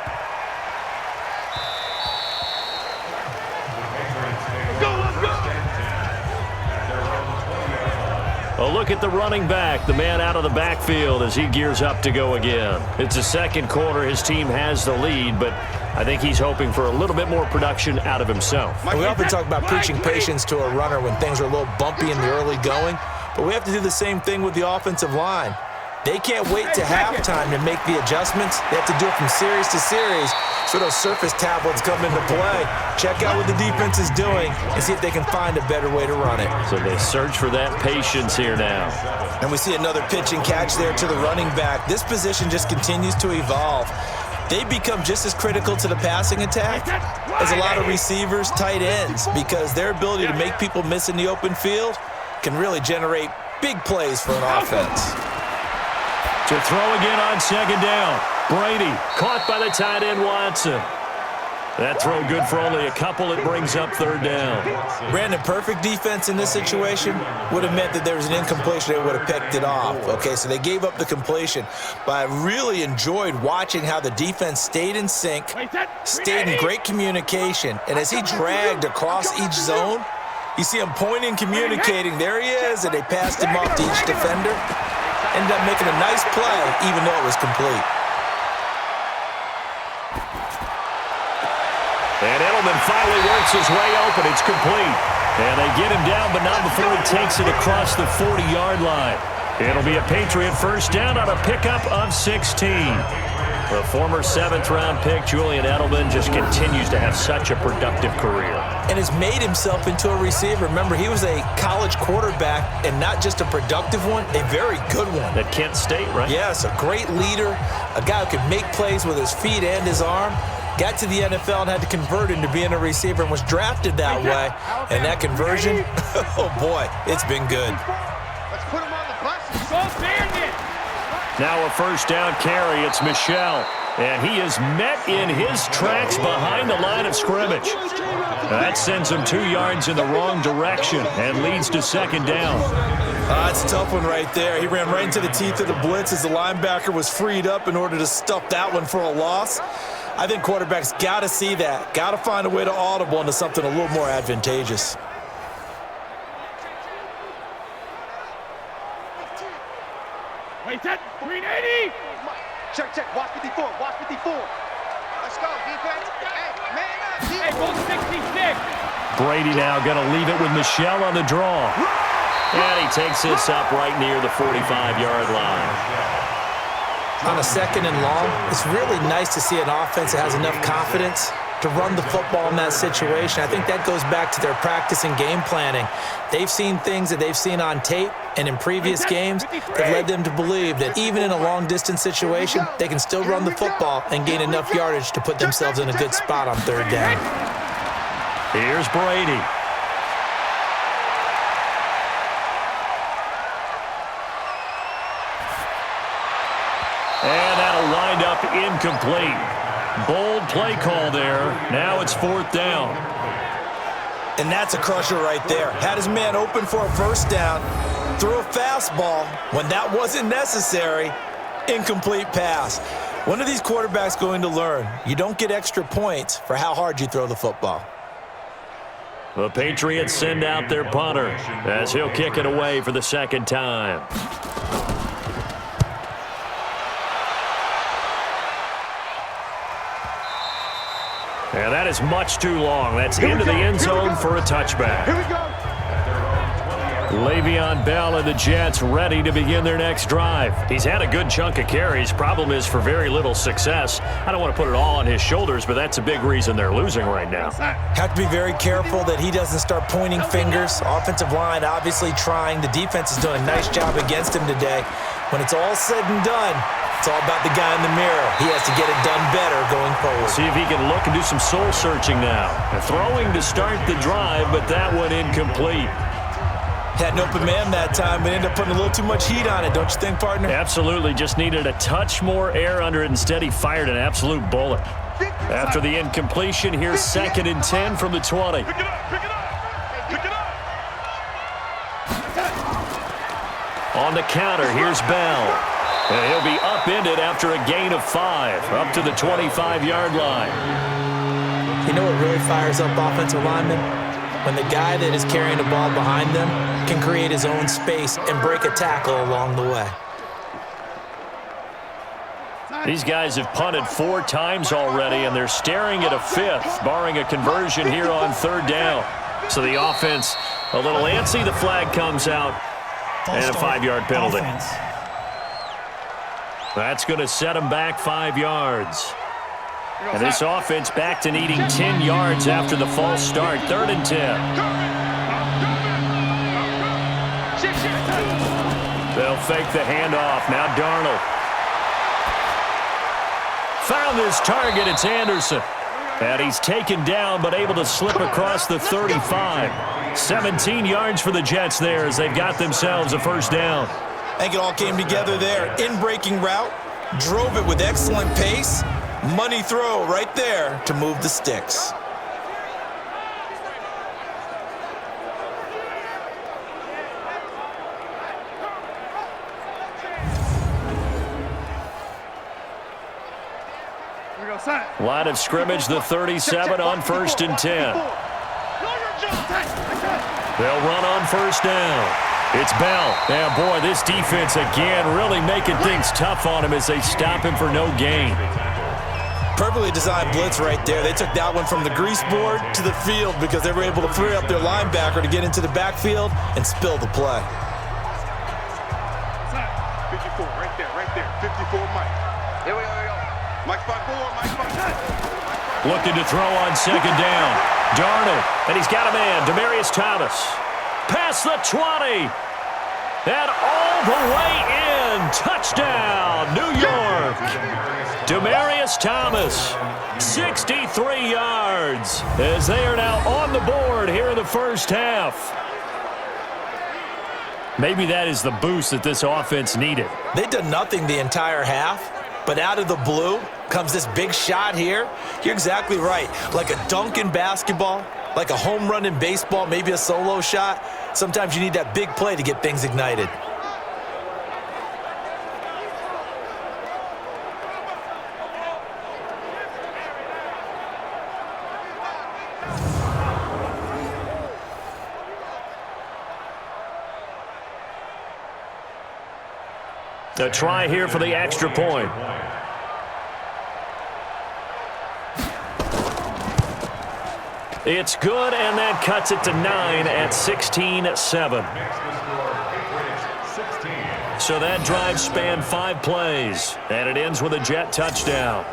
A look at the running back, the man out of the backfield as he gears up to go again. It's the 2nd quarter. His team has the lead, but I think he's hoping for a little bit more production out of himself. We often talk about preaching patience to a runner when things are a little bumpy in the early going, but we have to do the same thing with the offensive line. They can't wait to halftime to make the adjustments. They have to do it from series to series so those surface tablets come into play. Check out what the defense is doing and see if they can find a better way to run it. So they search for that patience here now. And we see another pitch and catch there to the running back. This position just continues to evolve. They become just as critical to the passing attack as a lot of receivers, tight ends, because their ability to make people miss in the open field can really generate big plays for an offense. To throw again on 2nd down. Brady caught by the tight end Watson. That throw good for only a couple. It brings up 3rd down. Brandon, perfect defense in this situation would have meant that there was an incompletion. They would have picked it off. Okay, so they gave up the completion. But I really enjoyed watching how the defense stayed in sync, stayed in great communication. And as he dragged across each zone, you see him pointing, communicating. There he is, and they passed him off to each defender. Ended up making a nice play, even though it was complete. And Edelman finally works his way open. It's complete. And they get him down, but not before he takes it across the 40-yard line. It'll be a Patriot 1st down on a pickup of 16. The former 7th-round pick, Julian Edelman, just continues to have such a productive career. And has made himself into a receiver. Remember, he was a college quarterback, and not just a productive one, a very good one. At Kent State, right? Yes, a great leader, a guy who could make plays with his feet and his arm. Got to the NFL and had to convert into being a receiver and was drafted that way. And that conversion, oh boy, it's been good. Let's put him on the bus. Now a 1st down carry. It's Michel. And he is met in his tracks behind the line of scrimmage. That sends him 2 yards in the wrong direction and leads to 2nd down. It's a tough one right there. He ran right into the teeth of the blitz as the linebacker was freed up in order to stuff that one for a loss. I think quarterbacks got to see that. Got to find a way to audible into something a little more advantageous. Wait, that 380. Check. Watch 54. Watch 54. Let's go, defense. Hey, man up. Hey, roll 66. Brady now going to leave it with Michel on the draw. And he takes this up right near the 45-yard line. On a 2nd and long, it's really nice to see an offense that has enough confidence to run the football in that situation. I think that goes back to their practice and game planning. They've seen things that they've seen on tape and in previous games that led them to believe that even in a long-distance situation, they can still run the football and gain enough yardage to put themselves in a good spot on 3rd down. Here's Brady. And that'll wind up incomplete. Bold play call there. Now it's 4th down. And that's a crusher right there. Had his man open for a 1st down, threw a fastball when that wasn't necessary, incomplete pass. One of these quarterbacks going to learn, you don't get extra points for how hard you throw the football. The Patriots send out their punter as he'll kick it away for the second time. And that is much too long. That's into the end zone for a touchback. Here we go. Le'Veon Bell and the Jets ready to begin their next drive. He's had a good chunk of carries. Problem is for very little success. I don't want to put it all on his shoulders, but that's a big reason they're losing right now. Have to be very careful that he doesn't start pointing fingers. Offensive line obviously trying. The defense is doing a nice job against him today. When it's all said and done, it's all about the guy in the mirror. He has to get it done better going forward. See if he can look and do some soul searching now. Throwing to start the drive, but that one incomplete. Had an open man that time, but ended up putting a little too much heat on it, don't you think, partner? Absolutely. Just needed a touch more air under it. Instead, he fired an absolute bullet. After the incompletion, here's 2nd and 10 from the 20. Pick it up, pick it up, pick it up. On the counter, here's Bell. And he'll be upended after a gain of 5, up to the 25-yard line. You know what really fires up offensive linemen? When the guy that is carrying the ball behind them can create his own space and break a tackle along the way. These guys have punted 4 times already, and they're staring at a 5th, barring a conversion here on 3rd down. So the offense a little antsy. The flag comes out, and a 5-yard penalty. That's going to set them back 5 yards. And this offense back to needing 10 yards after the false start. 3rd and 10. They'll fake the handoff. Now Darnold. Found his target. It's Anderson. And he's taken down but able to slip across the 35. 17 yards for the Jets there as they've got themselves a 1st down. I think it all came together there. In-breaking route. Drove it with excellent pace. Money throw right there to move the sticks. Line of scrimmage, the 37 on 1st and 10. They'll run on 1st down. It's Bell. And boy, this defense again really making things tough on him as they stop him for no gain. Perfectly designed blitz right there. They took that one from the grease board to the field because they were able to free up their linebacker to get into the backfield and spill the play. 54, right there, 54, Mike. Here we go. Mike spot 4, Mike spot 10. Looking to throw on 2nd down. Darnold, and he's got a man, Demaryius Thomas. Past the 20. And all the way in. Touchdown, New York. Demaryius Thomas, 63 yards, as they are now on the board here in the 1st half. Maybe that is the boost that this offense needed. They've done nothing the entire half, but out of the blue comes this big shot here. You're exactly right. Like a dunk in basketball, like a home run in baseball, maybe a solo shot. Sometimes you need that big play to get things ignited. A try here for the extra point. It's good, and that cuts it to 9 at 16-7. So that drive spanned 5 plays, and it ends with a Jet touchdown.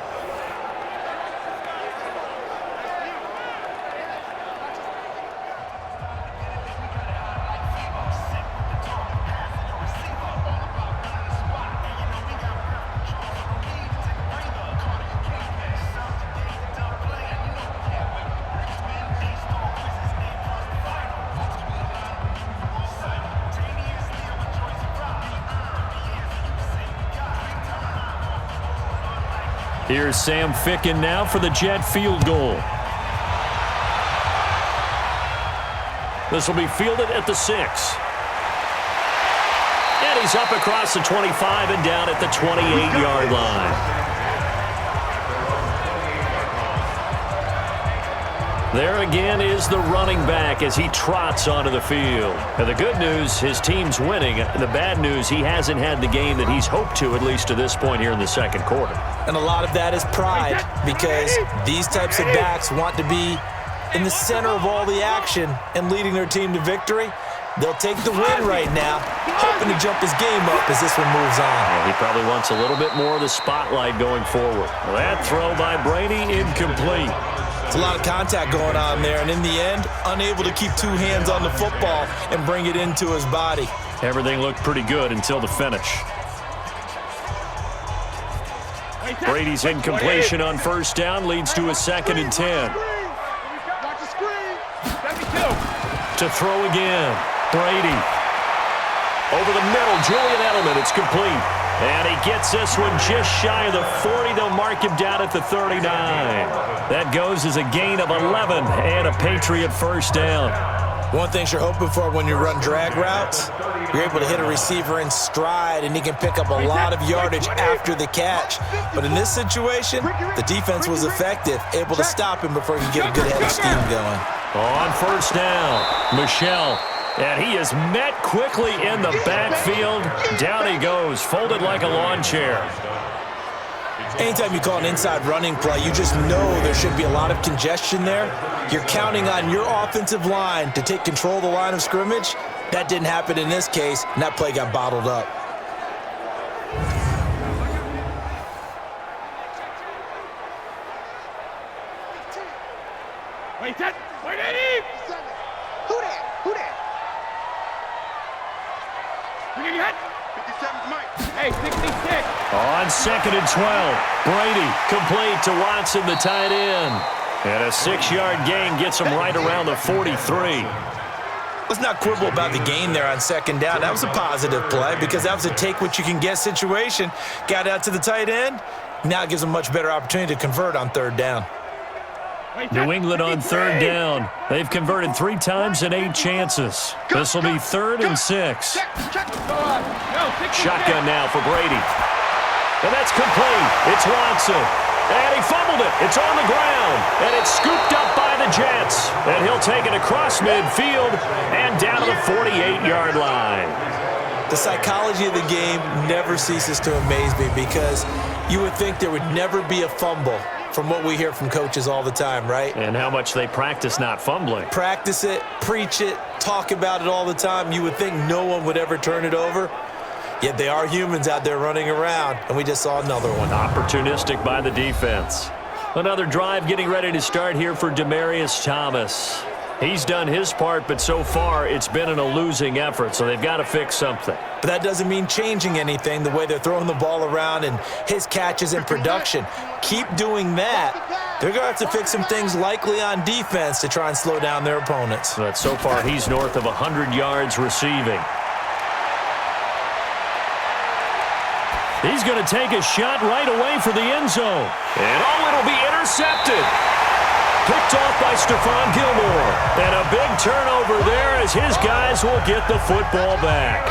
Here's Sam Ficken now for the Jet field goal. This will be fielded at the 6. And he's up across the 25 and down at the 28-yard line. There again is the running back as he trots onto the field. And the good news, his team's winning. The bad news, he hasn't had the game that he's hoped to, at least to this point here in the second quarter. And a lot of that is pride, because these types of backs want to be in the center of all the action and leading their team to victory. They'll take the win right now, hoping to jump his game up as this one moves on. Yeah, he probably wants a little bit more of the spotlight going forward. That throw by Brady, incomplete. There's a lot of contact going on there, and in the end, unable to keep two hands on the football and bring it into his body. Everything looked pretty good until the finish. Brady's incompletion on first down leads to a 2nd and 10. To throw again. Brady. Over the middle, Julian Edelman, it's complete. And he gets this one just shy of the 40. They'll mark him down at the 39. That goes as a gain of 11 and a Patriot first down. One thing you're hoping for when you run drag routes, you're able to hit a receiver in stride, and he can pick up a lot of yardage after the catch. But in this situation, the defense was effective, able to stop him before he could get a good head of steam going. On first down, Michel. And he is met quickly in the backfield. Down he goes, folded like a lawn chair. Anytime you call an inside running play, you just know there should be a lot of congestion there. You're counting on your offensive line to take control of the line of scrimmage. That didn't happen in this case, and that play got bottled up. Wait, Ted! Wait, Eddie! Who that? Who that? You get your head? 57's Mike. Hey, 66. On 2nd and 12, Brady complete to Watson, the tight end. And a 6-yard gain gets him right around the 43. Let's not quibble about the gain there on 2nd down. That was a positive play because that was a take-what-you-can-get situation. Got out to the tight end. Now it gives him a much better opportunity to convert on 3rd down. New England on 3rd down. They've converted 3 times in 8 chances. This will be 3rd and 6. Shotgun now for Brady. And that's complete. It's Watson. And he fumbled it. It's on the ground. And it's scooped up by the Jets. And he'll take it across midfield and down to the 48-yard line. The psychology of the game never ceases to amaze me because you would think there would never be a fumble from what we hear from coaches all the time, right? And how much they practice not fumbling. Practice it, preach it, talk about it all the time. You would think no one would ever turn it over. Yet they are humans out there running around, and we just saw another one. Opportunistic by the defense. Another drive getting ready to start here for Demaryius Thomas. He's done his part, but so far it's been in a losing effort, so they've got to fix something. But that doesn't mean changing anything, the way they're throwing the ball around and his catches and production. Keep doing that. They're going to have to fix some things likely on defense to try and slow down their opponents. But so far he's north of 100 yards receiving. He's going to take a shot right away for the end zone. And it'll be intercepted. Picked off by Stephon Gilmore. And a big turnover there as his guys will get the football back.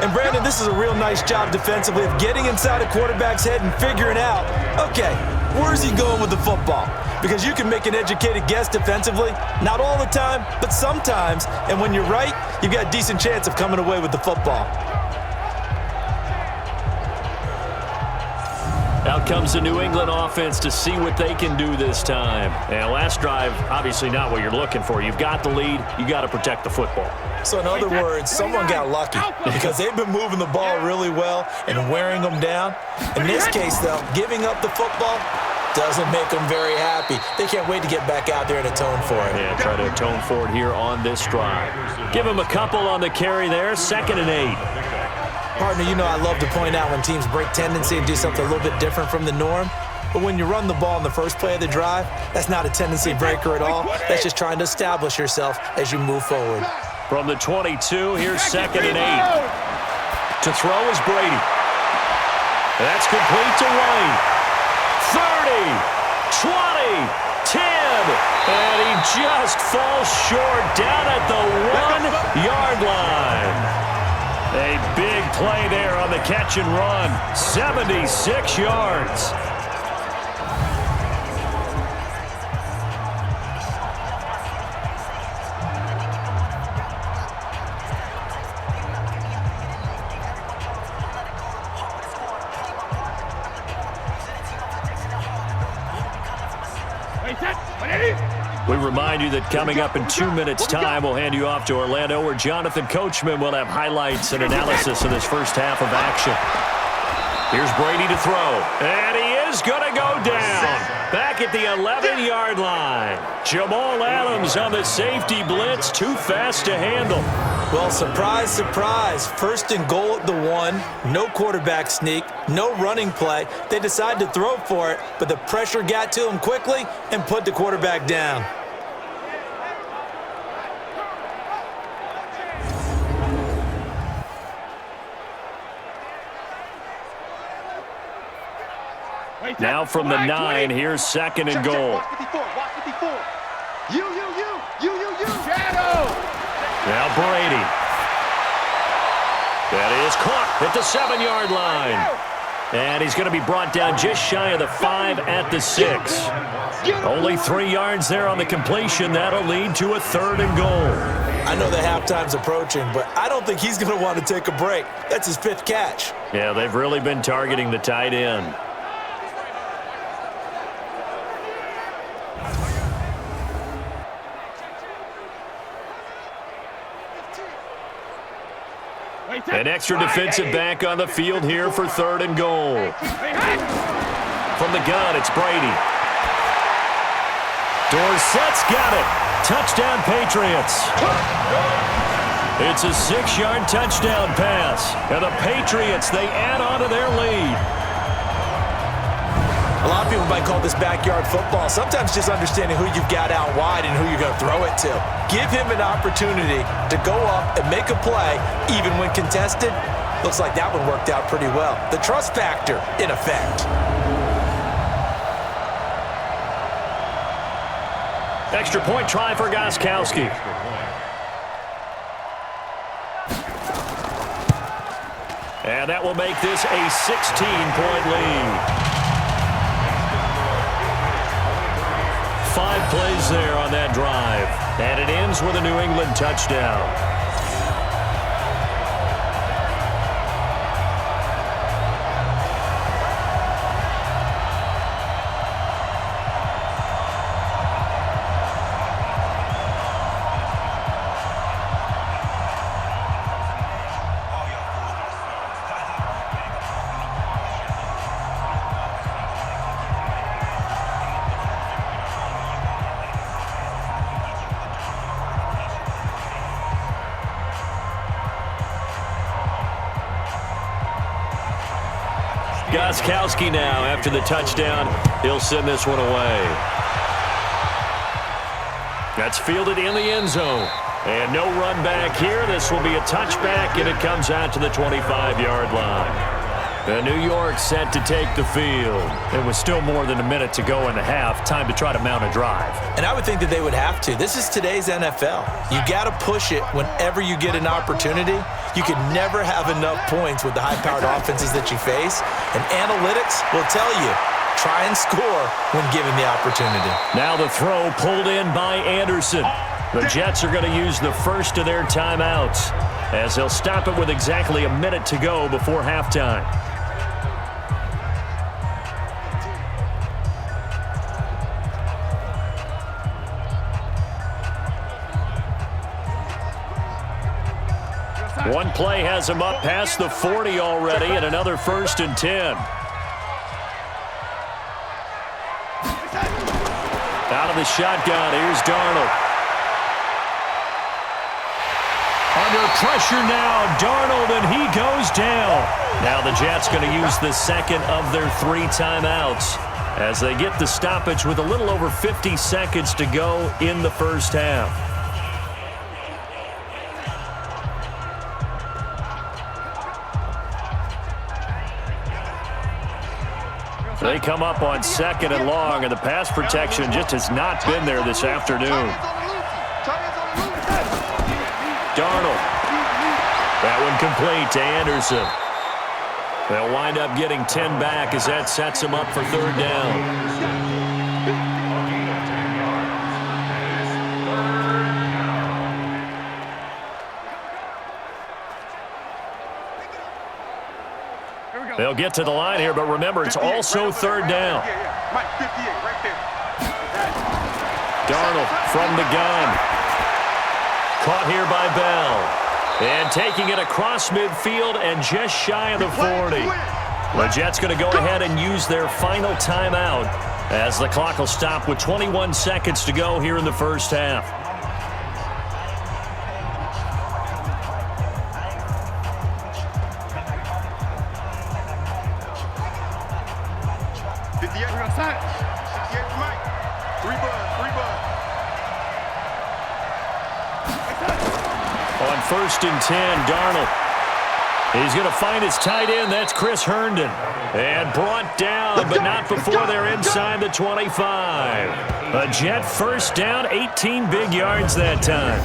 And Brandon, this is a real nice job defensively of getting inside a quarterback's head and figuring out, okay, where's he going with the football? Because you can make an educated guess defensively, not all the time, but sometimes. And when you're right, you've got a decent chance of coming away with the football. Out comes the New England offense to see what they can do this time. And last drive, obviously not what you're looking for. You've got the lead. You got to protect the football. So in other words, someone got lucky because they've been moving the ball really well and wearing them down. In this case, though, giving up the football doesn't make them very happy. They can't wait to get back out there and atone for it. Yeah, try to atone for it here on this drive. Give them a couple on the carry there. 2nd and 8. Partner, you know I love to point out when teams break tendency and do something a little bit different from the norm. But when you run the ball in the first play of the drive, that's not a tendency breaker at all. That's just trying to establish yourself as you move forward. From the 22, here's 2nd and 8. To throw is Brady. That's complete to White. 30, 20, 10. And he just falls short down at the 1-yard line. A big play there on the catch and run. 76 yards. We remind you that coming up in 2 minutes' time, we'll hand you off to Orlando, where Jonathan Coachman will have highlights and analysis in this first half of action. Here's Brady to throw, and he is going to go down. Back at the 11-yard line. Jamal Adams on the safety blitz, too fast to handle. Well, surprise, surprise. First and goal at the 1, no quarterback sneak, no running play. They decided to throw for it, but the pressure got to him quickly and put the quarterback down. Now from the 9, here's second and goal. Watch 54. You. Shadow. Now Brady. That is caught at the 7-yard line. And he's going to be brought down just shy of the 5 at the 6. Only 3 yards there on the completion. That'll lead to a 3rd and goal. I know the halftime's approaching, but I don't think he's going to want to take a break. That's his 5th catch. Yeah, they've really been targeting the tight end. An extra defensive back on the field here for 3rd and goal. From the gun, it's Brady. Dorsett's got it. Touchdown, Patriots. It's a 6-yard touchdown pass. And the Patriots, they add on to their lead. A lot of people might call this backyard football. Sometimes just understanding who you've got out wide and who you're going to throw it to. Give him an opportunity to go up and make a play, even when contested. Looks like that one worked out pretty well. The trust factor in effect. Extra point try for Gostkowski. And that will make this a 16-point lead. 5 plays there on that drive. And it ends with a New England touchdown. Gostkowski now, after the touchdown, he'll send this one away. That's fielded in the end zone. And no run back here. This will be a touchback, and it comes out to the 25-yard line. And New York set to take the field. It was still more than a minute to go in the half. Time to try to mount a drive. And I would think that they would have to. This is today's NFL. You got to push it whenever you get an opportunity. You can never have enough points with the high-powered offenses that you face. And analytics will tell you, try and score when given the opportunity. Now the throw pulled in by Anderson. The Jets are going to use the first of their timeouts as they'll stop it with exactly a minute to go before halftime. One play has him up past the 40 already, and another 1st and 10. Out of the shotgun, here's Darnold. Under pressure now, Darnold, and he goes down. Now the Jets going to use the second of their 3 timeouts as they get the stoppage with a little over 50 seconds to go in the first half. They come up on 2nd and long, and the pass protection just has not been there this afternoon. Darnold. That one complete to Anderson. They'll wind up getting 10 back as that sets them up for 3rd down. They'll get to the line here, but remember, it's also 3rd down. Darnold from the gun. Caught here by Bell. And taking it across midfield and just shy of the 40. The Jets going to go ahead and use their final timeout as the clock will stop with 21 seconds to go here in the first half. On 1st and 10, Darnold. He's going to find his tight end. That's Chris Herndon. And brought down, but not before they're inside the 25. A Jet first down, 18 big yards that time.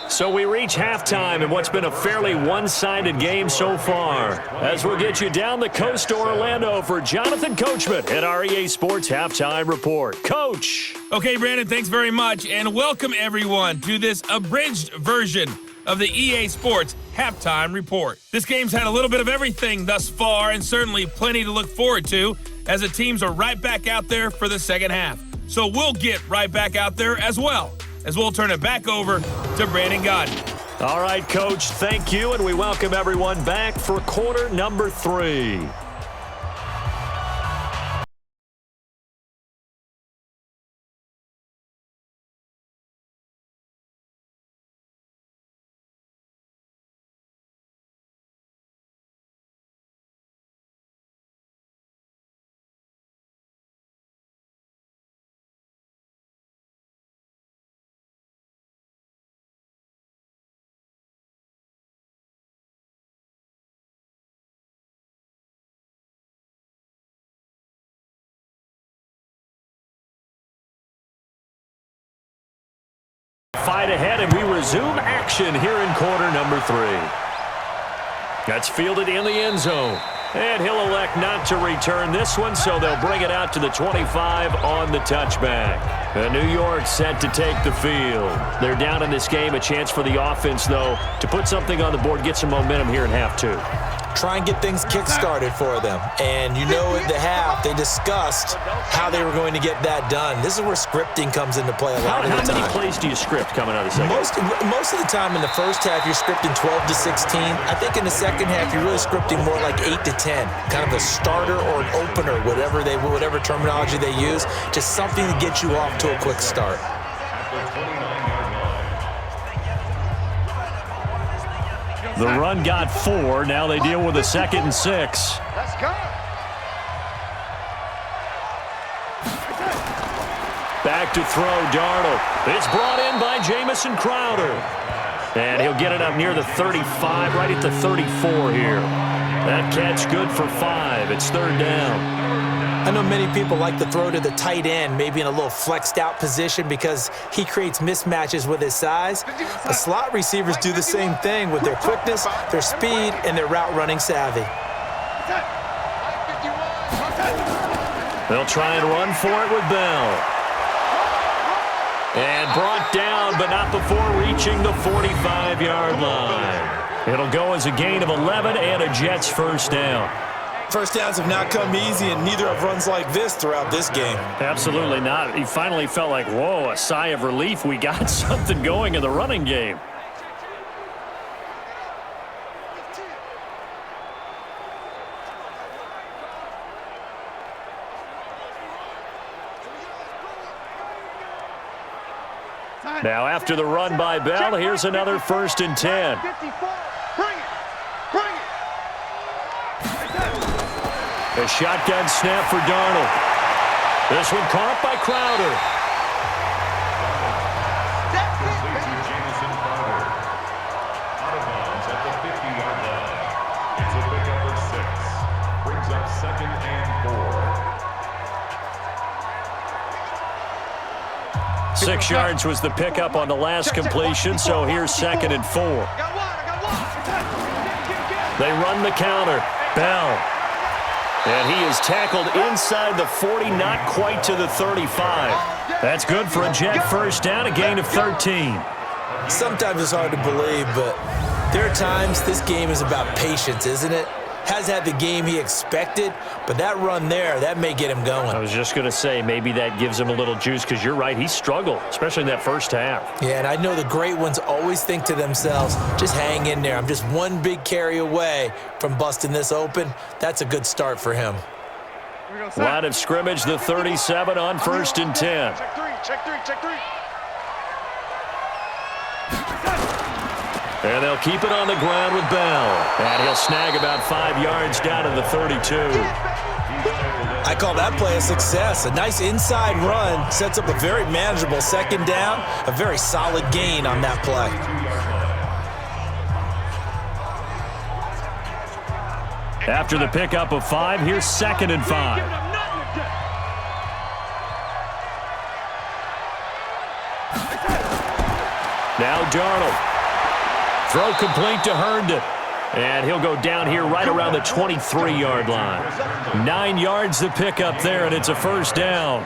So we reach halftime in what's been a fairly one-sided game so far. As we'll get you down the coast to Orlando for Jonathan Coachman at our EA Sports Halftime Report. Coach. Okay, Brandon, thanks very much, and welcome everyone to this abridged version of the EA Sports Halftime Report. This game's had a little bit of everything thus far, and certainly plenty to look forward to as the teams are right back out there for the second half. So we'll get right back out there as well, as we'll turn it back over to Brandon Godden. All right, Coach, thank you, and we welcome everyone back for quarter number 3. Fight ahead, and we resume action here in quarter number 3. That's fielded in the end zone. And he'll elect not to return this one, so they'll bring it out to the 25 on the touchback. New York set to take the field. They're down in this game. A chance for the offense, though, to put something on the board, get some momentum here in half 2. Try and get things kick-started for them. And you know at the half, they discussed how they were going to get that done. This is where scripting comes into play a lot of the time. How many plays do you script coming out of the second? Most of the time in the first half, you're scripting 12 to 16. I think in the second half, you're really scripting more like 8 to 10. Kind of a starter or an opener, whatever terminology they use. Just something to get you off to a quick start. The run got 4. Now they deal with a 2nd and 6. Let's go. Back to throw, Darnold. It's brought in by Jamison Crowder. And he'll get it up near the 35, right at the 34 here. That catch good for 5. It's 3rd down. I know many people like to throw to the tight end, maybe in a little flexed out position because he creates mismatches with his size. The slot receivers do the same thing with their quickness, their speed, and their route running savvy. They'll try and run for it with Bell. And brought down, but not before reaching the 45-yard line. It'll go as a gain of 11 and a Jets first down. First downs have not come easy, and neither have runs like this throughout this game. Absolutely not. He finally felt like, whoa, a sigh of relief. We got something going in the running game. Now, after the run by Bell, here's another 1st and 10. A shotgun snap for Darnold. This one caught by Crowder. Complete to Jamison Crowder. Out of bounds at the 50-yard line. It's a pickup of 6. Brings up 2nd and 4. 6 yards was the pickup on the last completion, so here's 2nd and 4. They run the counter. Bell. And he is tackled inside the 40, not quite to the 35. That's good for a Jet first down, a gain of 13. Sometimes it's hard to believe, but there are times this game is about patience, isn't it? Has had the game he expected, but that run there, that may get him going. I was just going to say, maybe that gives him a little juice, because you're right, he struggled, especially in that first half. Yeah, and I know the great ones always think to themselves, just hang in there. I'm just one big carry away from busting this open. That's a good start for him. Line of scrimmage, the 37 on 1st and 10. Check three, check three, check three. And they'll keep it on the ground with Bell. And he'll snag about 5 yards down to the 32. I call that play a success. A nice inside run sets up a very manageable second down. A very solid gain on that play. After the pickup of 5, here's 2nd and 5. Now Darnold. Throw complete to Herndon. And he'll go down here right around the 23-yard line. 9 yards to pick up there, and it's a first down.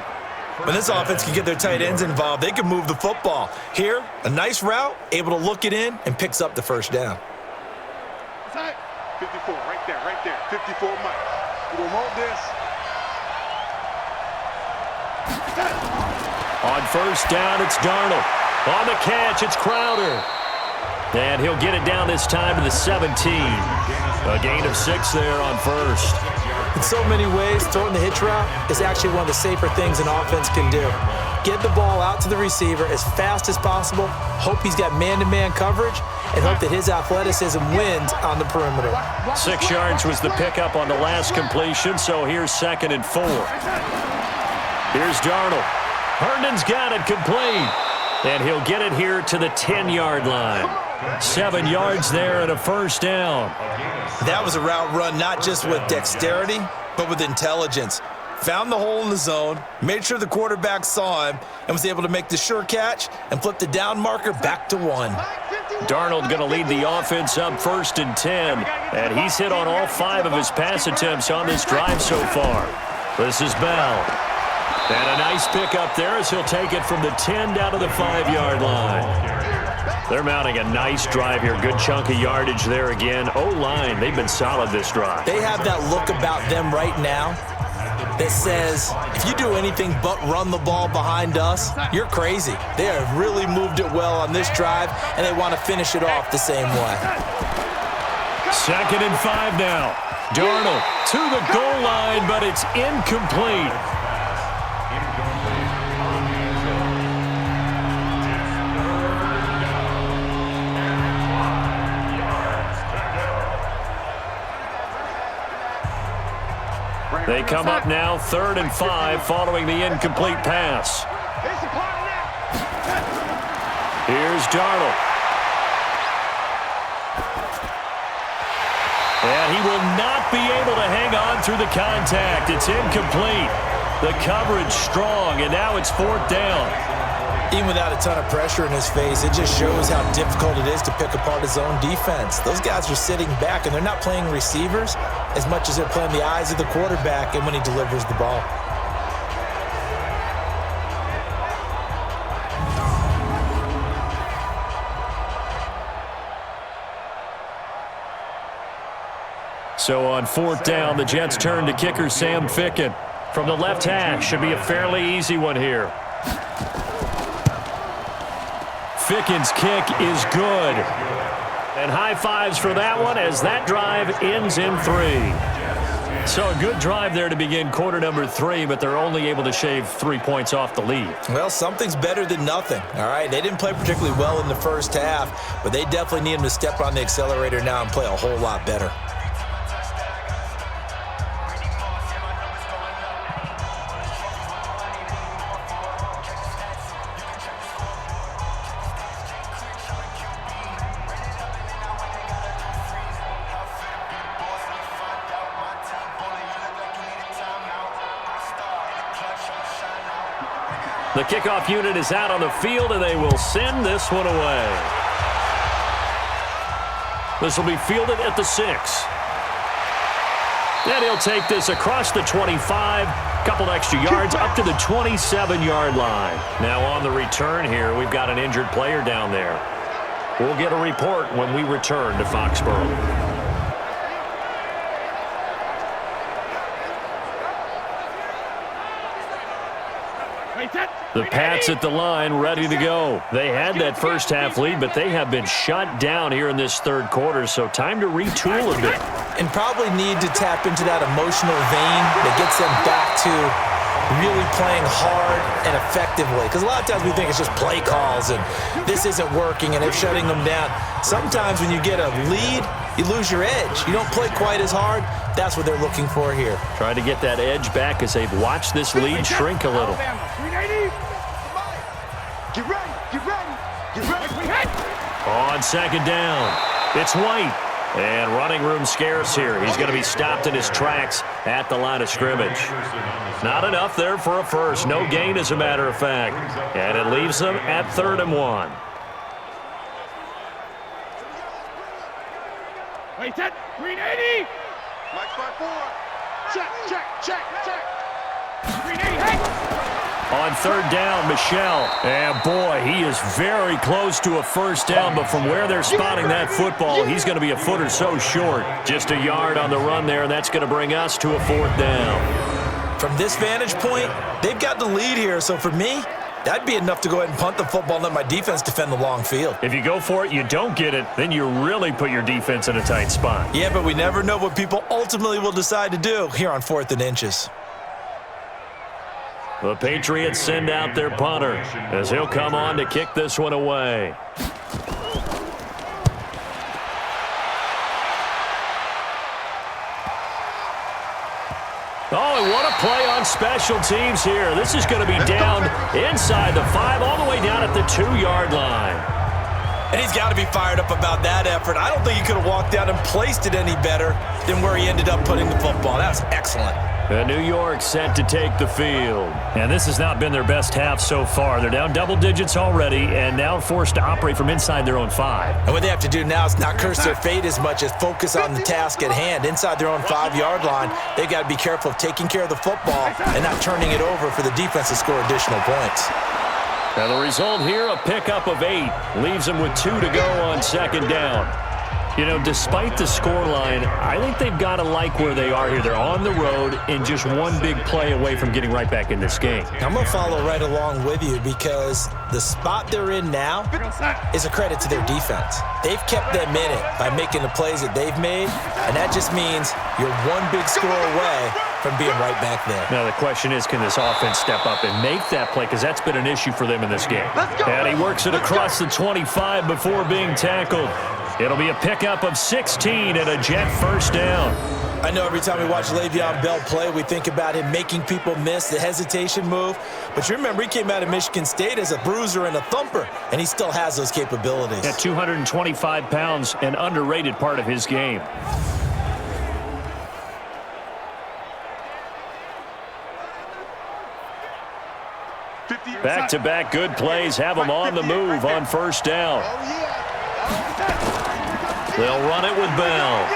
When this offense can get their tight ends involved, they can move the football. Here, a nice route, able to look it in, and picks up the first down. 54, right there, 54 Mike. You will hold this. On first down, it's Darnold. On the catch, it's Crowder. And he'll get it down this time to the 17. A gain of 6 there on first. In so many ways, throwing the hitch route is actually one of the safer things an offense can do. Get the ball out to the receiver as fast as possible, hope he's got man-to-man coverage, and hope that his athleticism wins on the perimeter. 6 yards was the pickup on the last completion, so here's 2nd and 4. Here's Darnold. Herndon's got it complete. And he'll get it here to the 10-yard line. 7 yards there and a first down. That was a route run not just with dexterity, but with intelligence. Found the hole in the zone, made sure the quarterback saw him, and was able to make the sure catch and flip the down marker back to 1. Darnold going to lead the offense up 1st and 10. And he's hit on all 5 of his pass attempts on this drive so far. This is Bell. And a nice pickup there as he'll take it from the 10 down to the 5-yard line. They're mounting a nice drive here. Good chunk of yardage there again. O-line, they've been solid this drive. They have that look about them right now that says, if you do anything but run the ball behind us, you're crazy. They have really moved it well on this drive, and they want to finish it off the same way. 2nd and 5 now. Darnold to the goal line, but it's incomplete. They come up now 3rd and 5 following the incomplete pass. Here's Darnold. And he will not be able to hang on through the contact. It's incomplete. The coverage strong, and now it's 4th down. Even without a ton of pressure in his face, it just shows how difficult it is to pick apart his own defense. Those guys are sitting back, and they're not playing receivers as much as they're playing the eyes of the quarterback and when he delivers the ball. So on 4th down, the Jets turn to kicker Sam Ficken. From the left hash, should be a fairly easy one here. Ficken's kick is good. And high fives for that one as that drive ends in 3. So a good drive there to begin quarter number 3, but they're only able to shave 3 points off the lead. Well, something's better than nothing, all right? They didn't play particularly well in the first half, but they definitely need him to step on the accelerator now and play a whole lot better. The kickoff unit is out on the field, and they will send this one away. This will be fielded at the 6. And he'll take this across the 25, couple extra yards up to the 27-yard line. Now on the return here, we've got an injured player down there. We'll get a report when we return to Foxborough. The Pats at the line, ready to go. They had that first half lead, but they have been shut down here in this third quarter, so time to retool a bit. And probably need to tap into that emotional vein that gets them back to really playing hard and effectively. Because a lot of times we think it's just play calls and this isn't working and they're shutting them down. Sometimes when you get a lead, you lose your edge. You don't play quite as hard. That's what they're looking for here. Trying to get that edge back as they've watched this lead shrink a little. Get ready, get ready, get ready. On second down, it's White. And running room scarce here. He's going to be stopped in his tracks at the line of scrimmage. Not enough there for a first. No gain, as a matter of fact. And it leaves them at 3rd and 1. Wait, set, green 80. Mike 5-4. Check, check, check, check. Green 80, hey. On 3rd down, Michelle. And boy, he is very close to a first down, but from where they're spotting that football, he's going to be a foot or so short. Just a yard on the run there, and that's going to bring us to a 4th down. From this vantage point, they've got the lead here, so for me, that'd be enough to go ahead and punt the football and let my defense defend the long field. If you go for it, you don't get it, then you really put your defense in a tight spot. Yeah, but we never know what people ultimately will decide to do here on 4th and inches. The Patriots send out their punter as he'll come on to kick this one away. Oh, and what a play on special teams here. This is going to be down inside the 5, all the way down at the 2-yard line. And he's got to be fired up about that effort. I don't think he could have walked down and placed it any better than where he ended up putting the football. That was excellent. And New York set to take the field. And this has not been their best half so far. They're down double digits already and now forced to operate from inside their own 5. And what they have to do now is not curse their fate as much as focus on the task at hand. Inside their own 5-yard line, they've got to be careful of taking care of the football and not turning it over for the defense to score additional points. Now the result here, a pickup of 8. Leaves them with 2 to go on second down. You know, despite the scoreline, I think they've got to like where they are here. They're on the road and just one big play away from getting right back in this game. I'm going to follow right along with you because the spot they're in now is a credit to their defense. They've kept them in it by making the plays that they've made, and that just means you're one big score away from being right back there. Now the question is, can this offense step up and make that play? Because that's been an issue for them in this game. And he works it across the 25 before being tackled. It'll be a pickup of 16 and a Jet first down. I know every time we watch Le'Veon Bell play, we think about him making people miss the hesitation move. But you remember, he came out of Michigan State as a bruiser and a thumper, and he still has those capabilities. At 225 pounds, an underrated part of his game. Back-to-back good plays have them on the move on first down. They'll run it with Bell.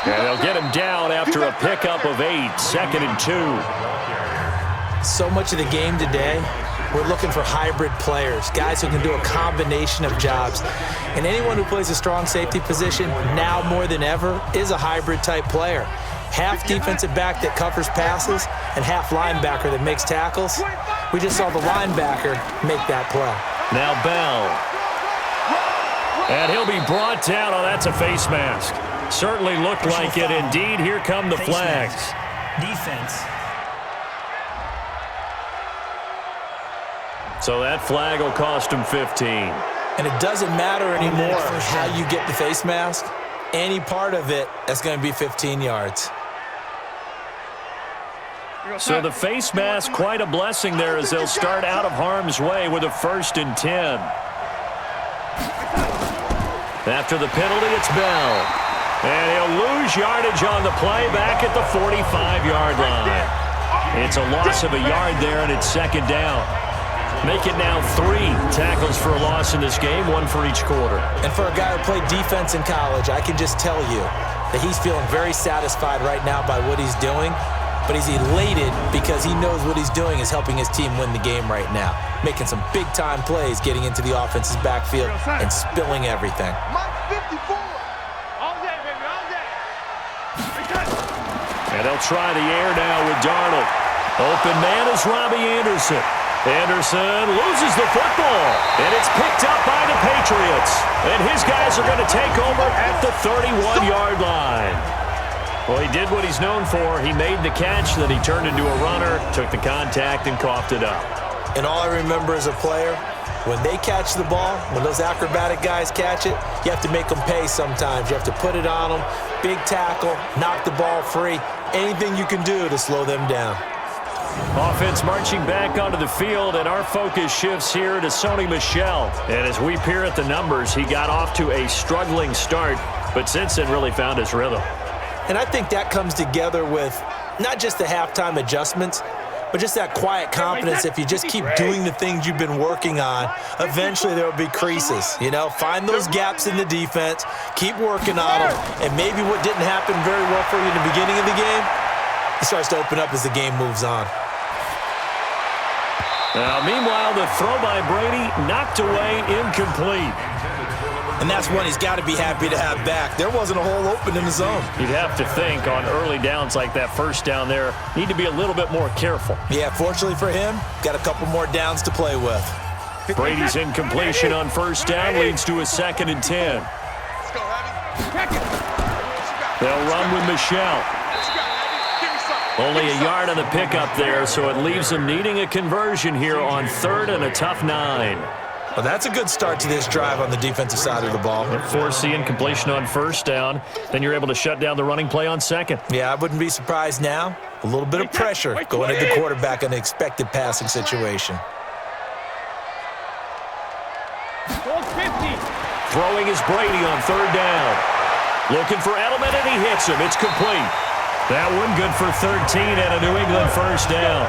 And they'll get him down after a pickup of 8, 2nd and 2. So much of the game today, we're looking for hybrid players, guys who can do a combination of jobs. And anyone who plays a strong safety position, now more than ever, is a hybrid type player. Half defensive back that covers passes and half linebacker that makes tackles. We just saw the linebacker make that play. Now Bell. And he'll be brought down. Oh, that's a face mask. Certainly looked like it. Indeed, here come the flags. Defense. So that flag will cost him 15. And it doesn't matter anymore how you get the face mask. Any part of it, that's going to be 15 yards. So the face mask, quite a blessing there as they'll start out of harm's way with a 1st and 10. After the penalty, it's Bell. And he'll lose yardage on the play back at the 45-yard line. It's a loss of a yard there, and it's 2nd down. Make it now 3 tackles for a loss in this game, 1 for each quarter. And for a guy who played defense in college, I can just tell you, that he's feeling very satisfied right now by what he's doing, but he's elated because he knows what he's doing is helping his team win the game right now, making some big-time plays, getting into the offense's backfield and spilling everything. And they'll try the air now with Darnold. Open man is Robbie Anderson. Anderson loses the football, and it's picked up by the Patriots. And his guys are going to take over at the 31-yard line. Well, he did what he's known for. He made the catch, then he turned into a runner, took the contact, and coughed it up. And all I remember as a player, when they catch the ball, when those acrobatic guys catch it, you have to make them pay sometimes. You have to put it on them, big tackle, knock the ball free, anything you can do to slow them down. Offense marching back onto the field, and our focus shifts here to Sony Michel. And as we peer at the numbers, he got off to a struggling start, but since then really found his rhythm. And I think that comes together with not just the halftime adjustments, but just that quiet confidence. If you just keep doing the things you've been working on, eventually there will be creases. You know, find those gaps in the defense, keep working on them, and maybe what didn't happen very well for you in the beginning of the game, it starts to open up as the game moves on. Now, meanwhile, the throw by Brady knocked away, incomplete. And that's one he's got to be happy to have back. There wasn't a hole open in the zone. You'd have to think on early downs like that first down there, need to be a little bit more careful. Yeah, fortunately for him, got a couple more downs to play with. Brady's incompletion on first down leads to a 2nd and 10. They'll run with Michel. Only a yard on the pickup there, so it leaves them needing a conversion here on 3rd and a tough 9. Well, that's a good start to this drive on the defensive side of the ball. Force the incompletion on first down. Then you're able to shut down the running play on 2nd. Yeah, I wouldn't be surprised now. A little bit of pressure going at the quarterback in an expected passing situation. Throwing is Brady on 3rd down. Looking for Edelman, and he hits him. It's complete. That one good for 13 and a New England first down.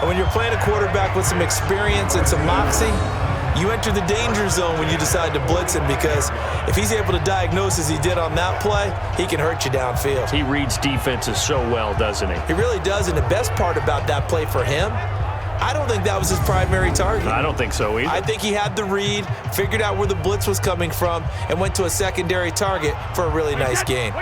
When you're playing a quarterback with some experience and some moxie, you enter the danger zone when you decide to blitz him, because if he's able to diagnose as he did on that play, he can hurt you downfield. He reads defenses so well, doesn't he? He really does, and the best part about that play for him, I don't think that was his primary target. I don't think so either. I think he had the read, figured out where the blitz was coming from, and went to a secondary target for a really nice gain.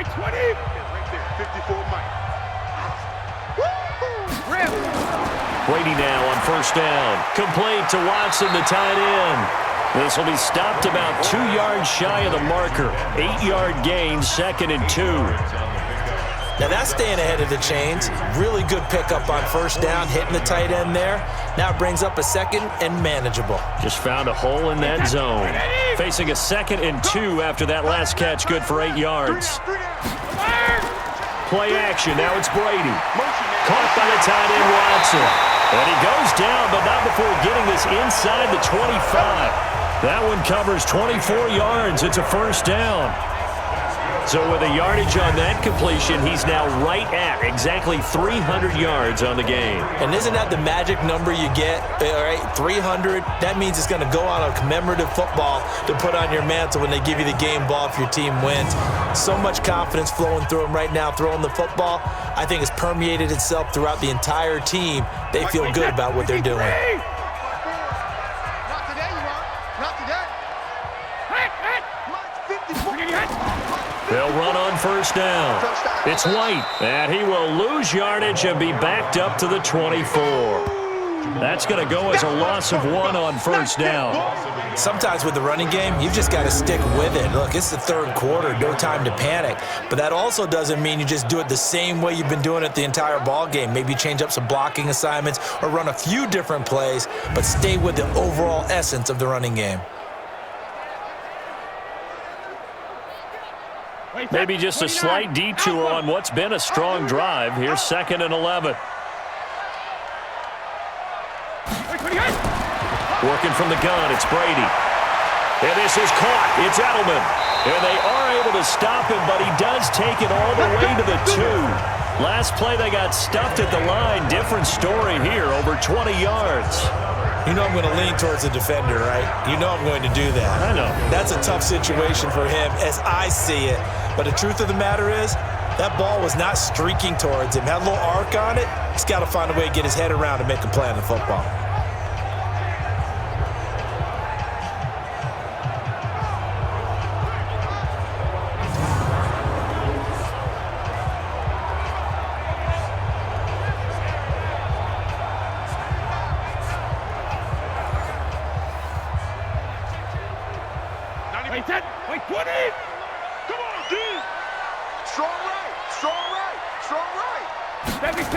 Brady now on first down. Complete to Watson, the tight end. This will be stopped about 2 yards shy of the marker. 8-yard gain, 2nd and 2. Now that's staying ahead of the chains. Really good pickup on first down, hitting the tight end there. Now it brings up a 2nd and manageable. Just found a hole in that zone. Facing a 2nd and 2 after that last catch, good for 8 yards. Play action, now it's Brady. Caught by the tight end Watson. And he goes down, but not before getting this inside the 25. That one covers 24 yards. It's a first down. So with a yardage on that completion, he's now right at exactly 300 yards on the game. And isn't that the magic number you get? All right, 300. That means it's going to go on a commemorative football to put on your mantle when they give you the game ball if your team wins. So much confidence flowing through him right now, throwing the football. I think it's permeated itself throughout the entire team. They feel good about what they're doing. They'll run on first down. It's White, and he will lose yardage and be backed up to the 24. That's going to go as a loss of 1 on first down. Sometimes with the running game, you've just got to stick with it. Look, it's the 3rd quarter, no time to panic. But that also doesn't mean you just do it the same way you've been doing it the entire ball game. Maybe change up some blocking assignments or run a few different plays, but stay with the overall essence of the running game. Maybe just a slight detour on what's been a strong drive. Here's 2nd and 11. Working from the gun, it's Brady. And this is caught. It's Edelman. And they are able to stop him, but he does take it all the way to the 2. Last play, they got stuffed at the line. Different story here, over 20 yards. You know I'm going to lean towards the defender, right? You know I'm going to do that. I know. That's a tough situation for him as I see it. But the truth of the matter is, that ball was not streaking towards him. Had a little arc on it. He's got to find a way to get his head around and make a play on the football. Wait 10, wait 20. Come on, D. Strong right, strong right, strong right. 72.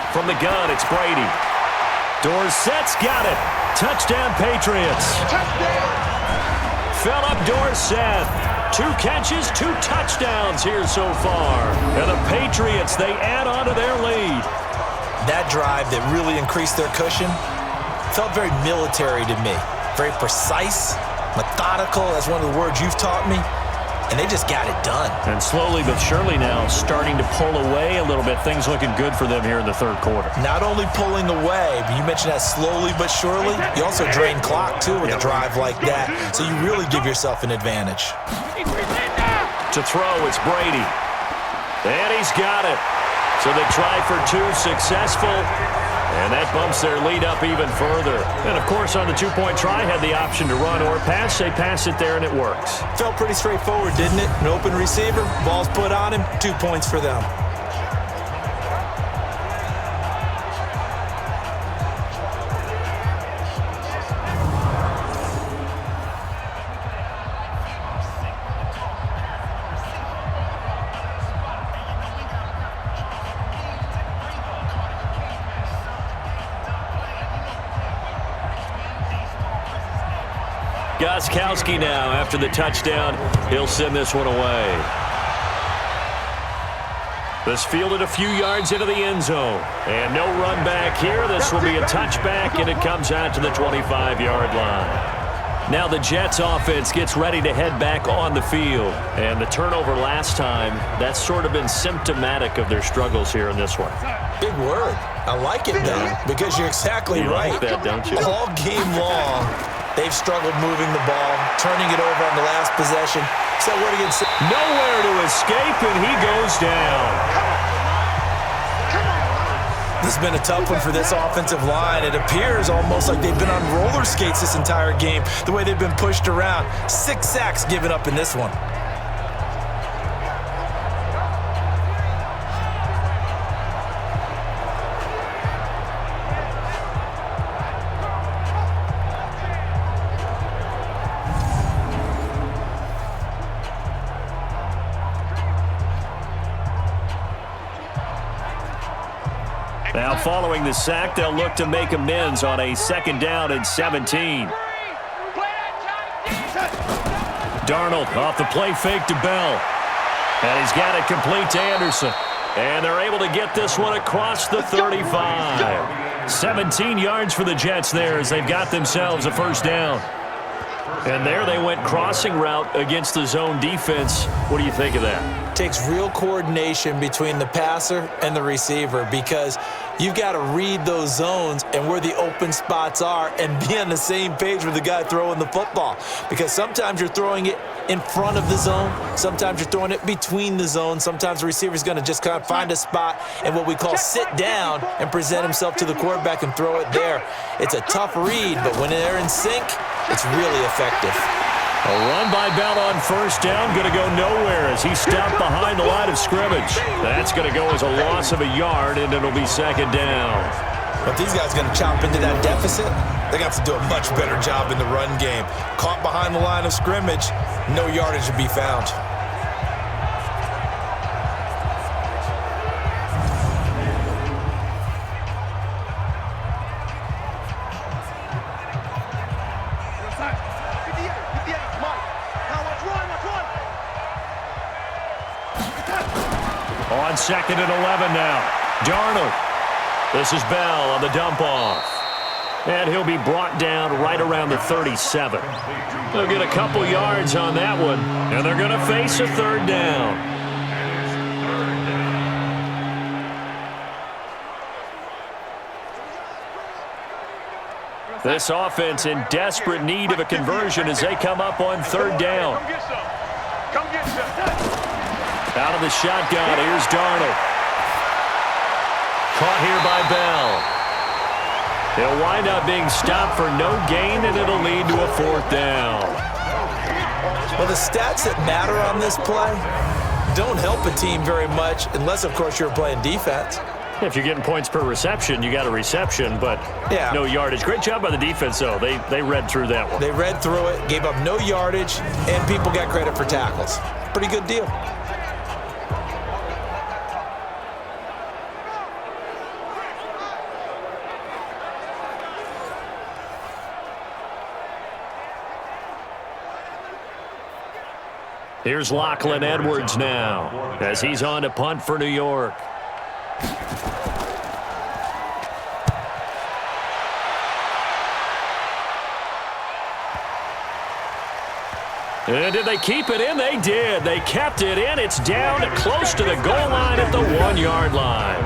From the gun, it's Brady. Dorsett's got it. Touchdown, Patriots. Touchdown. Philip Dorsett. 2 catches, 2 touchdowns here so far. And the Patriots, they add on to their lead. That drive that really increased their cushion felt very military to me. Very precise, methodical. That's one of the words you've taught me. And they just got it done. And slowly but surely now starting to pull away a little bit. Things looking good for them here in the third quarter. Not only pulling away, but you mentioned that slowly but surely. You also drain clock, too, with a drive like that. So you really give yourself an advantage. To throw, it's Brady. And he's got it. So they try for 2, successful. And that bumps their lead up even further. And, of course, on the 2-point try, had the option to run or pass. They pass it there, and it works. Felt pretty straightforward, didn't it? An open receiver, ball's put on him, 2 points for them. Gostkowski now, after the touchdown, he'll send this one away. This fielded a few yards into the end zone. And no run back here. This will be a touchback, and it comes out to the 25-yard line. Now the Jets offense gets ready to head back on the field. And the turnover last time, that's sort of been symptomatic of their struggles here in this one. Big word. I like it, though, because you're exactly right. Like that, don't you? All game long, they've struggled moving the ball, turning it over on the last possession. So we're going to nowhere to escape, and he goes down. This has been a tough one for this offensive line. It appears almost like they've been on roller skates this entire game, the way they've been pushed around. 6 sacks given up in this one. Now following the sack, they'll look to make amends on a 2nd down and 17. Darnold off the play fake to Bell. And he's got it complete to Anderson. And they're able to get this one across the 35. 17 yards for the Jets there as they've got themselves a 1st down. And there they went crossing route against the zone defense. What do you think of that? Takes real coordination between the passer and the receiver because you've got to read those zones and where the open spots are and be on the same page with the guy throwing the football. Because sometimes you're throwing it in front of the zone. Sometimes you're throwing it between the zones. Sometimes the receiver's going to just kind of find a spot and what we call sit down and present himself to the quarterback and throw it there. It's a tough read, but when they're in sync, it's really effective. A run by Bell on 1st down, going to go nowhere as he stopped behind the line of scrimmage. That's going to go as a loss of a yard, and it'll be 2nd down. But these guys are going to chop into that deficit. They're going to have to do a much better job in the run game. Caught behind the line of scrimmage, no yardage to be found. On 2nd and 11 now. Darnold. This is Bell on the dump off. And he'll be brought down right around the 37. They'll get a couple yards on that one. And they're going to face a 3rd down. This offense in desperate need of a conversion as they come up on third down. Come get some. Out of the shotgun, here's Darnold. Caught here by Bell. He'll wind up being stopped for no gain, and it'll lead to a fourth down. Well, the stats that matter on this play don't help a team very much unless, of course, you're playing defense. If you're getting points per reception, you got a reception, but no yardage. Great job by the defense, though. They read through that one. They read through it, gave up no yardage, and people got credit for tackles. Pretty good deal. Here's Lachlan Edwards now as he's on to punt for New York. And did they keep it in? They did. They kept it in. It's down close to the goal line at the 1-yard line.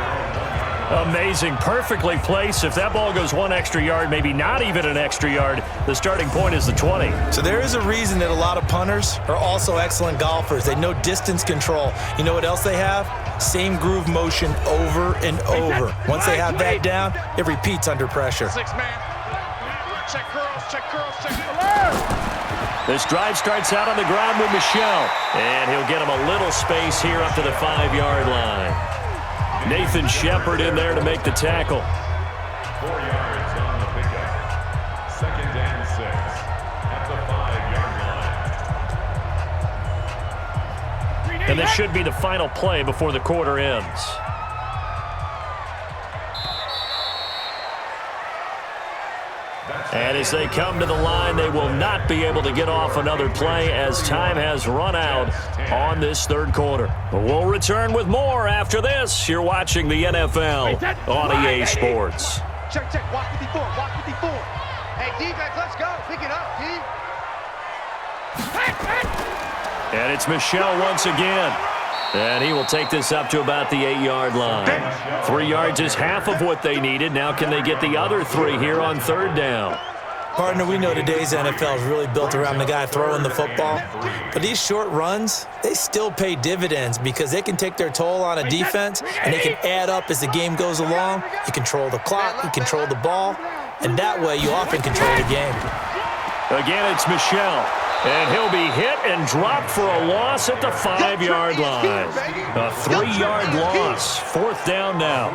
Amazing. Perfectly placed. If that ball goes one extra yard, maybe not even an extra yard, the starting point is the 20. So there is a reason that a lot of punters are also excellent golfers. They know distance control. You know what else they have? Same groove motion over and over. Once they have that down, it repeats under pressure. 6-man. Check curls, check curls, check curls. This drive starts out on the ground with Michel, and he'll get him a little space here up to the 5-yard line. Nathan Shepard in there to make the tackle. 4 yards on the pickup. 2nd and 6 at the 5-yard line. And this should be the final play before the quarter ends. And as they come to the line, they will not be able to get off another play as time has run out on this third quarter. But we'll return with more after this. You're watching the NFL on EA Sports. Check, check. Watch 54. Watch 54. Hey, defense, let's go. Pick it up, D. And it's Michel once again. And he will take this up to about the 8-yard line. 3 yards is half of what they needed. Now can they get the other 3 here on third down? Partner, we know today's NFL is really built around the guy throwing the football. But these short runs, they still pay dividends because they can take their toll on a defense and they can add up as the game goes along. You control the clock, you control the ball, and that way you often control the game. Again, it's Michel. And he'll be hit and dropped for a loss at the 5-yard line. A 3-yard loss. Fourth down now.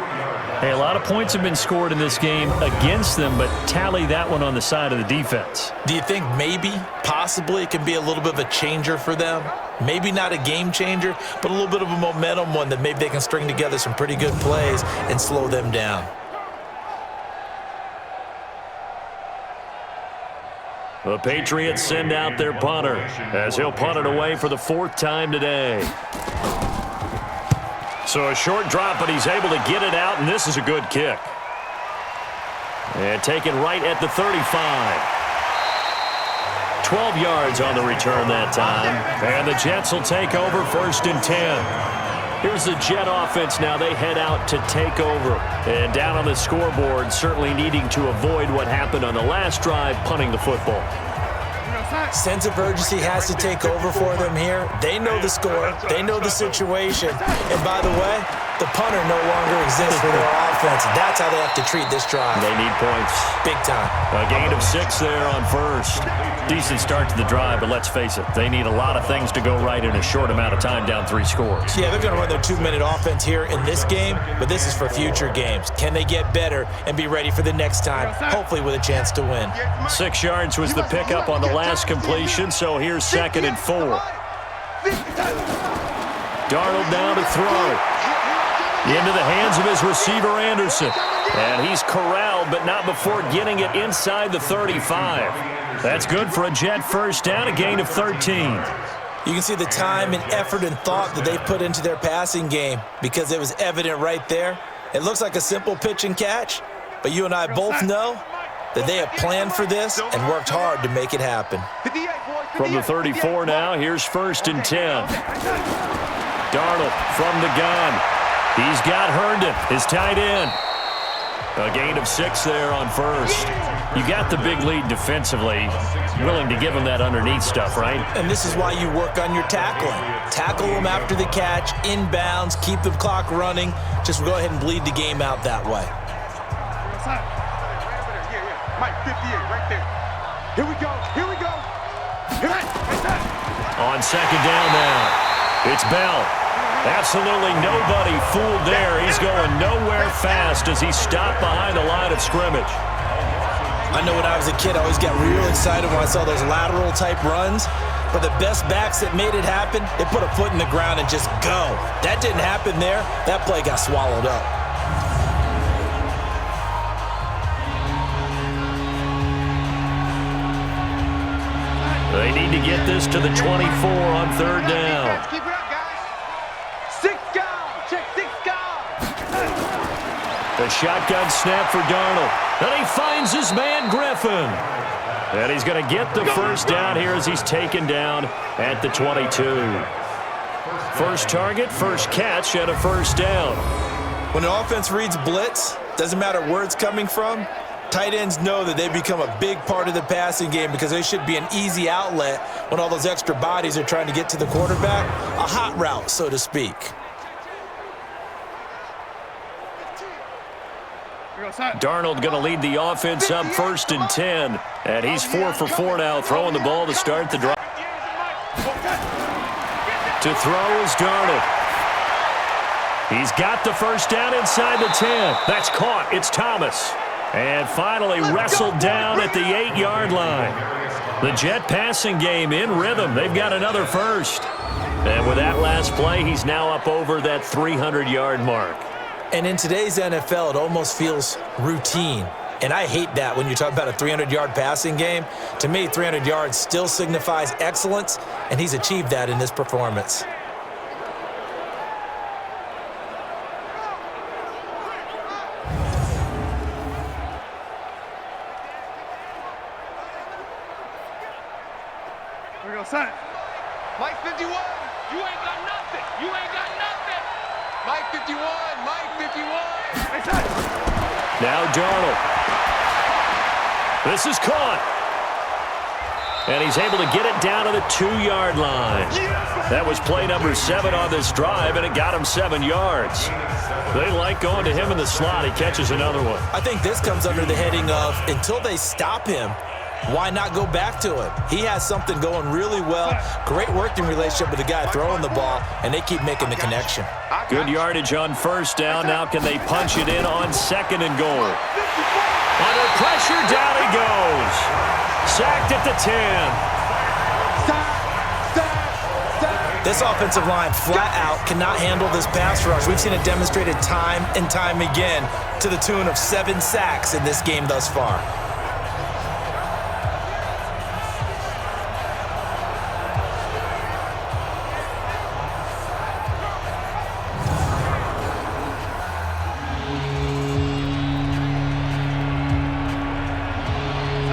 Hey, a lot of points have been scored in this game against them, but tally that one on the side of the defense. Do you think maybe, possibly, it can be a little bit of a changer for them? Maybe not a game changer, but a little bit of a momentum one that maybe they can string together some pretty good plays and slow them down. The Patriots send out their punter as he'll punt it away for the 4th time today. So a short drop, but he's able to get it out, and this is a good kick. And taken right at the 35. 12 yards on the return that time. And the Jets will take over 1st and 10. Here's the Jet offense now. They head out to take over. And down on the scoreboard, certainly needing to avoid what happened on the last drive, punting the football. Sense of urgency has to take over for them here. They know the score. They know the situation. And by the way, the punter no longer exists for their offense. That's how they have to treat this drive. They need points. Big time. A gain of 6 there on first. Decent start to the drive, but let's face it, they need a lot of things to go right in a short amount of time, down 3 scores. Yeah, they're going to run their 2-minute offense here in this game, but this is for future games. Can they get better and be ready for the next time, hopefully with a chance to win? 6 yards was the pickup on the last completion, so here's 2nd and 4. Darnold now to throw. Into the hands of his receiver, Anderson. And he's corralled, but not before getting it inside the 35. That's good for a Jet first down, a gain of 13. You can see the time and effort and thought that they put into their passing game because it was evident right there. It looks like a simple pitch and catch, but you and I both know that they have planned for this and worked hard to make it happen. From the 34 now, here's 1st and 10. Darnold from the gun. He's got Herndon, his tight end. A gain of 6 there on first. You got the big lead defensively. Willing to give them that underneath stuff, right? And this is why you work on your tackling. Tackle them after the catch, inbounds, keep the clock running. Just go ahead and bleed the game out that way. Mike, 58, right there. Here we go. Here we go. On second down now, it's Bell. Absolutely nobody fooled there. He's going nowhere fast as he stopped behind the line of scrimmage. I know when I was a kid, I always got real excited when I saw those lateral type runs. But the best backs that made it happen, they put a foot in the ground and just go. That didn't happen there. That play got swallowed up. They need to get this to the 24 on third down. Keep it up, guys. 6 gone. Check 6 gone. The shotgun snap for Darnold. And he finds his man Griffin. And he's going to get the first down here as he's taken down at the 22. First target, first catch, and a first down. When an offense reads blitz, doesn't matter where it's coming from, tight ends know that they become a big part of the passing game because they should be an easy outlet when all those extra bodies are trying to get to the quarterback. A hot route, so to speak. Darnold going to lead the offense up 1st and 10. And he's 4 for 4 now, throwing the ball to start the drive. To throw is Darnold. He's got the first down inside the 10. That's caught. It's Thomas. And finally wrestled down at the 8-yard line. The Jet passing game in rhythm. They've got another first. And with that last play, he's now up over that 300-yard mark. And in today's NFL, it almost feels routine. And I hate that when you talk about a 300-yard passing game. To me, 300 yards still signifies excellence, and he's achieved that in this performance. Here we go, son. Mike 51. You ain't got nothing. You ain't got nothing. Mike 51. Mike 51. Hey, son. Now Darnold. This is caught. And he's able to get it down to the 2-yard line. That was play number 7 on this drive, and it got him 7 yards. They like going to him in the slot. He catches another one. I think this comes under the heading of until they stop him, why not go back to it? He has something going really well. Great working relationship with the guy throwing the ball, and they keep making the connection. Good yardage on first down. Now can they punch it in on 2nd and goal? Under pressure, down he goes. Sacked at the 10. This offensive line flat out cannot handle this pass rush. We've seen it demonstrated time and time again to the tune of 7 sacks in this game thus far.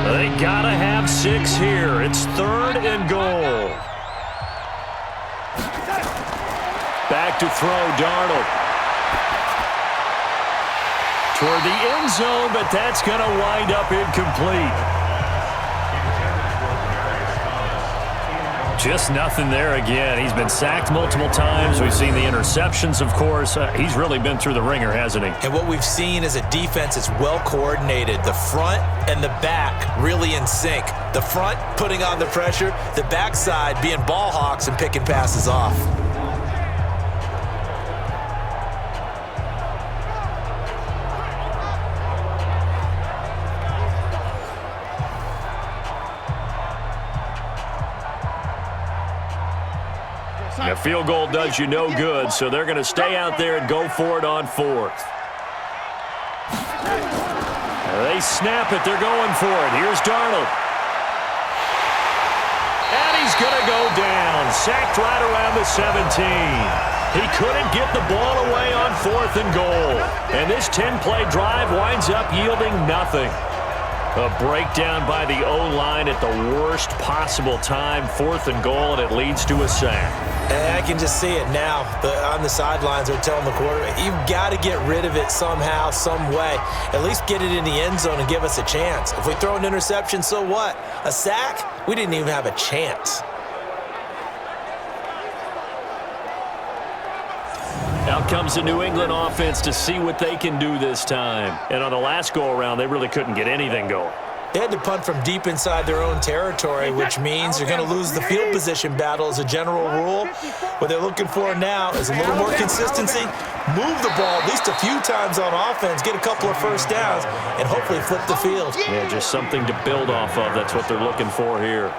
They gotta have 6 here. It's 3rd and goal. Back to throw, Darnold. Toward the end zone, but that's going to wind up incomplete. Just nothing there again. He's been sacked multiple times. We've seen the interceptions, of course. He's really been through the ringer, hasn't he? And what we've seen is a defense that's well coordinated. The front and the back really in sync. The front putting on the pressure, the backside being ball hawks and picking passes off. A field goal does you no good, so they're going to stay out there and go for it on 4th. They snap it. They're going for it. Here's Darnold. And he's going to go down. Sacked right around the 17. He couldn't get the ball away on 4th and goal. And this 10-play drive winds up yielding nothing. A breakdown by the O-line at the worst possible time. 4th and goal, and it leads to a sack. And I can just see it now. On the sidelines, they're telling the quarterback, you've got to get rid of it somehow, some way. At least get it in the end zone and give us a chance. If we throw an interception, so what? A sack? We didn't even have a chance. Out comes the New England offense to see what they can do this time. And on the last go-around, they really couldn't get anything going. They had to punt from deep inside their own territory, which means they're going to lose the field position battle as a general rule. What they're looking for now is a little more consistency, move the ball at least a few times on offense, get a couple of first downs, and hopefully flip the field. Yeah, just something to build off of. That's what they're looking for here.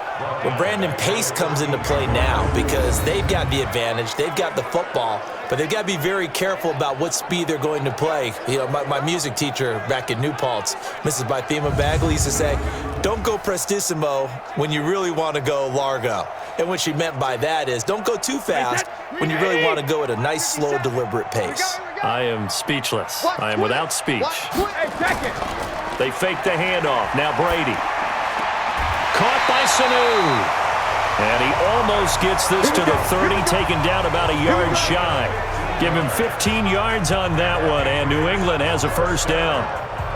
Well, Brandon, pace comes into play now because they've got the advantage. They've got the football, but they've got to be very careful about what speed they're going to play. You know, my music teacher back in New Paltz, Mrs. Bythema Bagley, used to say, don't go prestissimo when you really want to go largo. And what she meant by that is don't go too fast when you really want to go at a nice, slow, deliberate pace. I am speechless. I am without speech. They fake the handoff. Now Brady. Caught by Sanu. And he almost gets this to the 30, taken down about a yard shy. Give him 15 yards on that one, and New England has a first down.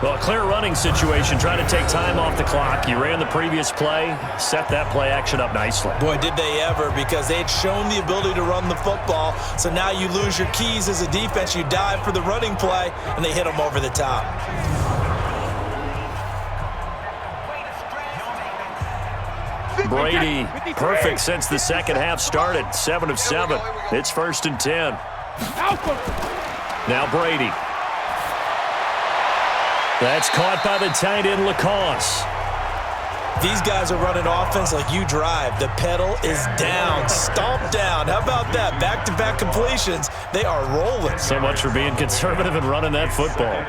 Well, clear running situation, trying to take time off the clock. You ran the previous play, set that play action up nicely. Boy, did they ever, because they had shown the ability to run the football. So now you lose your keys as a defense. You dive for the running play, and they hit them over the top. Brady, perfect since the second half started. 7 of 7. It's 1st and 10. Now Brady. That's caught by the tight end, Lacoste. These guys are running offense like you drive. The pedal is down, stomp down. How about that? Back-to-back completions. They are rolling. So much for being conservative and running that football.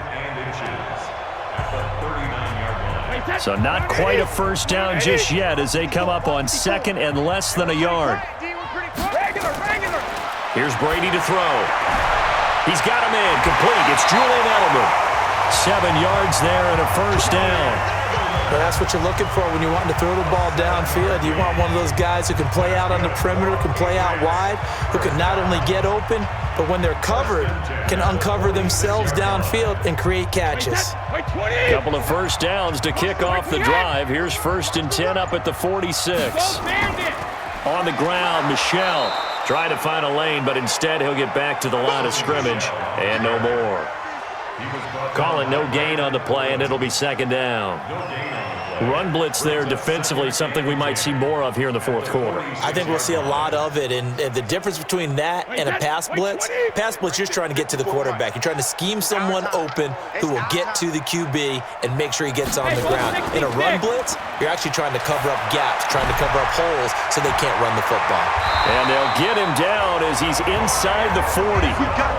So not quite a first down just yet as they come up on 2nd and less than a yard. Here's Brady to throw. He's got him in. Complete. It's Julian Edelman. 7 yards there and a first down. Well, that's what you're looking for when you want to throw the ball downfield. You want one of those guys who can play out on the perimeter, can play out wide, who can not only get open, but when they're covered, can uncover themselves downfield and create catches. Couple of first downs to kick off the drive. Here's 1st and 10 up at the 46. On the ground, Michel trying to find a lane, but instead he'll get back to the line of scrimmage and no more. Call it no gain on the play, and it'll be 2nd down. Run blitz there defensively, something we might see more of here in the 4th quarter. I think we'll see a lot of it, and the difference between that and a pass blitz, you're trying to get to the quarterback. You're trying to scheme someone open who will get to the QB and make sure he gets on the ground. In a run blitz, you're actually trying to cover up gaps, trying to cover up holes so they can't run the football. And they'll get him down as he's inside the 40.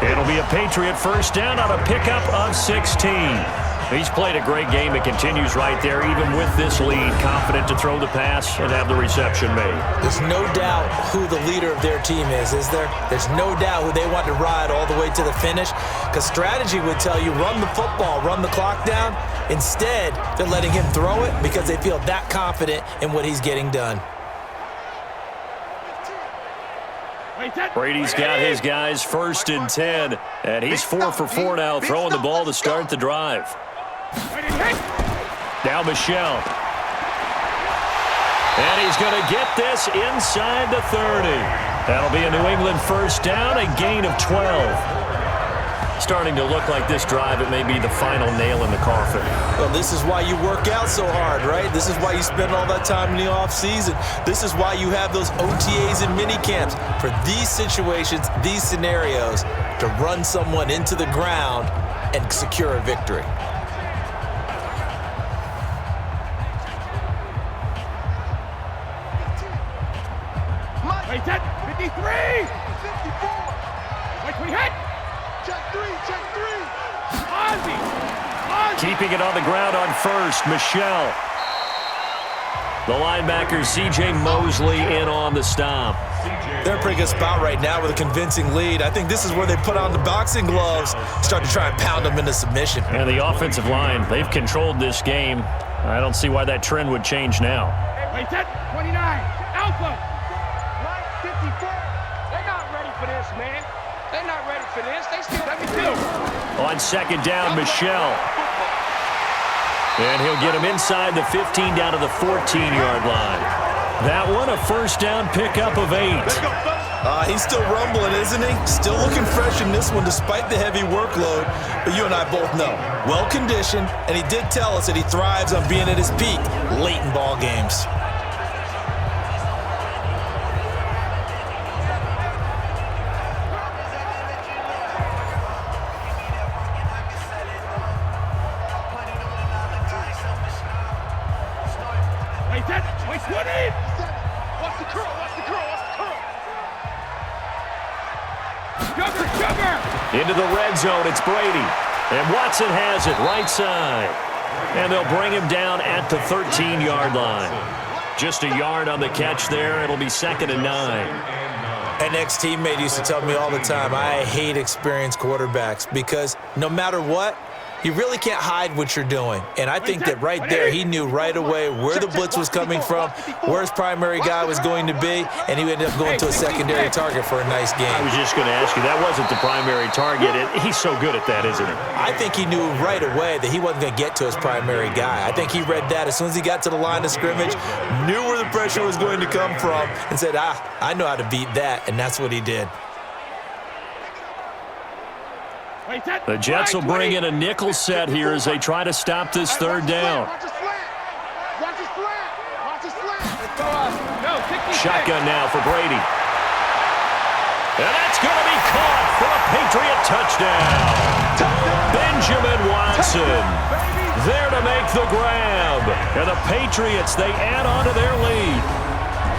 It'll be a Patriot first down on a pickup of 16. He's played a great game. It continues right there, even with this lead. Confident to throw the pass and have the reception made. There's no doubt who the leader of their team is there? There's no doubt who they want to ride all the way to the finish, because strategy would tell you run the football, run the clock down. Instead, they're letting him throw it because they feel that confident in what he's getting done. Brady's got his guys 1st and 10, and he's 4 for 4 now, throwing the ball to start the drive. Now Michel. And he's going to get this inside the 30. That'll be a New England first down, a gain of 12. Starting to look like this drive, it may be the final nail in the coffin. Well, this is why you work out so hard, right? This is why you spend all that time in the offseason. This is why you have those OTAs and mini camps for these situations, these scenarios, to run someone into the ground and secure a victory. Wait, 53! 54! Wait, we hit! Check 3, check 3! Ozzy! Keeping it on the ground on 1st, Michel. The linebacker, C.J. Mosley, in on the stop. They're in a pretty good spot right now with a convincing lead. I think this is where they put on the boxing gloves, start to try and pound them into submission. And the offensive line, they've controlled this game. I don't see why that trend would change now. Wait, 10, 29, Alpha. Right, 54. They're not ready for this, man. They're not ready for this. They still have me too. On second down, Michelle. And he'll get him inside the 15 down to the 14-yard line. That one, a first down pickup of 8. He's still rumbling, isn't he? Still looking fresh in this one despite the heavy workload. But you and I both know, well-conditioned, and he did tell us that he thrives on being at his peak late in ball games. Wait, 20. Watch the curl, watch the curl, watch the curl. Sugar. Into the red zone, it's Brady. And Watson has it right side. And they'll bring him down at the 13-yard line. Just a yard on the catch there. It'll be 2nd and 9. An ex-teammate used to tell me all the time, I hate experienced quarterbacks because no matter what, you really can't hide what you're doing. And I think that right there, he knew right away where the blitz was coming from, where his primary guy was going to be, and he ended up going to a secondary target for a nice game. I was just going to ask you, that wasn't the primary target. He's so good at that, isn't he? I think he knew right away that he wasn't going to get to his primary guy. I think he read that as soon as he got to the line of scrimmage, knew where the pressure was going to come from, and said, I know how to beat that, and that's what he did. The Jets will bring in a nickel set here as they try to stop this third down. Shotgun now for Brady. And that's going to be caught for a Patriot touchdown. Benjamin Watson there to make the grab. And the Patriots, they add on to their lead.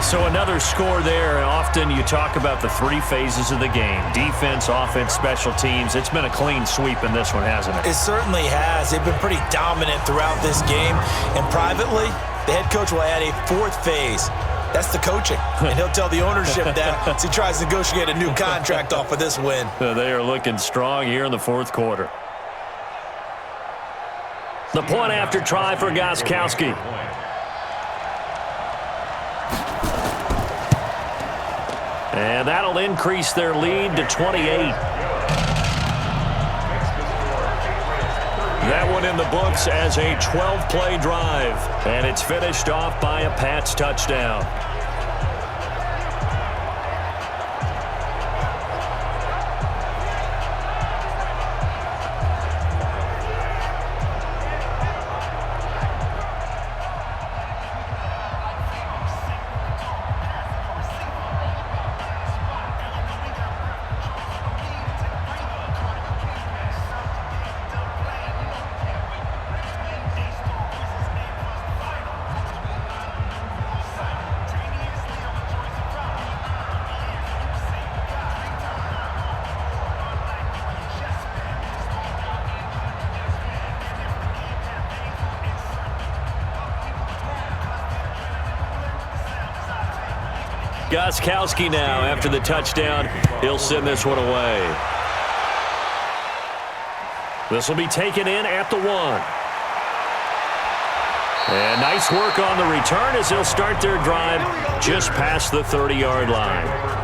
So another score there, and often you talk about the 3 phases of the game. Defense, offense, special teams. It's been a clean sweep in this one, hasn't it? It certainly has. They've been pretty dominant throughout this game. And privately, the head coach will add a 4th phase. That's the coaching. And he'll tell the ownership that as he tries to negotiate a new contract off of this win. They are looking strong here in the 4th quarter. The point after try for Gostkowski. And that'll increase their lead to 28. That one in the books as a 12-play drive. And it's finished off by a Pats touchdown. Gostkowski now after the touchdown. He'll send this one away. This will be taken in at the 1. And nice work on the return as they'll start their drive just past the 30-yard line.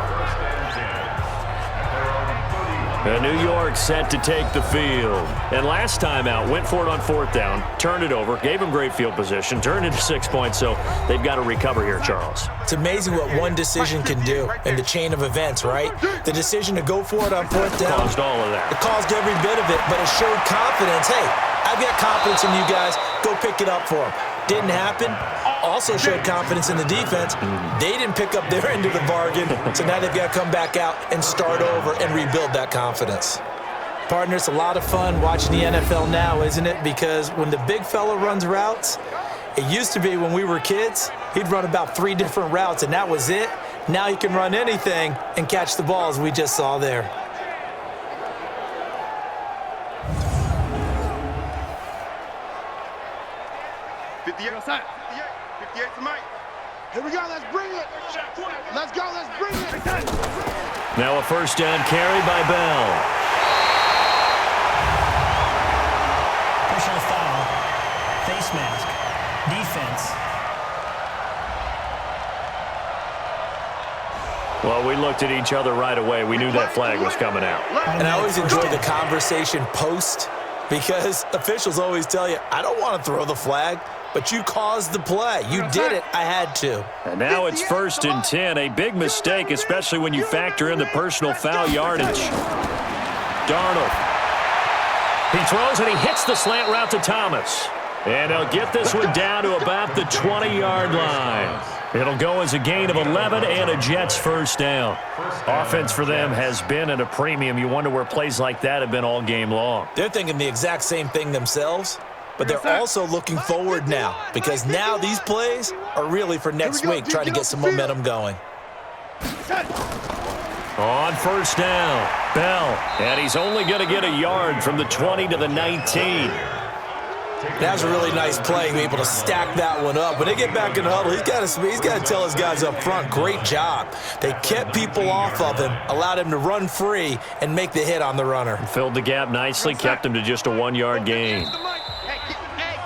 New York set to take the field. And last time out, went for it on 4th down, turned it over, gave them great field position, turned it to 6 points, so they've got to recover here, Charles. It's amazing what one decision can do in the chain of events, right? The decision to go for it on 4th down. Caused all of that. It caused every bit of it, but it showed confidence. Hey, I've got confidence in you guys. Go pick it up for them. Didn't happen. Also showed confidence in the defense. They didn't pick up their end of the bargain, so now they've got to come back out and start over and rebuild that confidence. Partner, it's a lot of fun watching the NFL now, isn't it? Because when the big fella runs routes, it used to be when we were kids, he'd run about 3 different routes, and that was it. Now he can run anything and catch the ball, as we just saw there. Here we go, let's bring it. Let's go, let's bring it. Now a first down carry by Bell. Personal foul, face mask. Defense. Well, we looked at each other right away. We knew that flag was coming out. And I always enjoy the conversation post because officials always tell you, I don't want to throw the flag, but you caused the play. You did it. I had to. And now it's 1st and 10. A big mistake, especially when you factor in the personal foul yardage. Darnold. He throws and he hits the slant route to Thomas. And he'll get this one down to about the 20-yard line. It'll go as a gain of 11 and a Jets first down. Offense for them has been at a premium. You wonder where plays like that have been all game long. They're thinking the exact same thing themselves, but they're also looking forward now because now these plays are really for next week, trying to get some momentum going. On first down, Bell. And he's only going to get a yard from the 20 to the 19. That was a really nice play, able to stack that one up. When they get back in the huddle, he's got to tell his guys up front, great job. They kept people off of him, allowed him to run free and make the hit on the runner. Filled the gap nicely, kept him to just a 1-yard gain.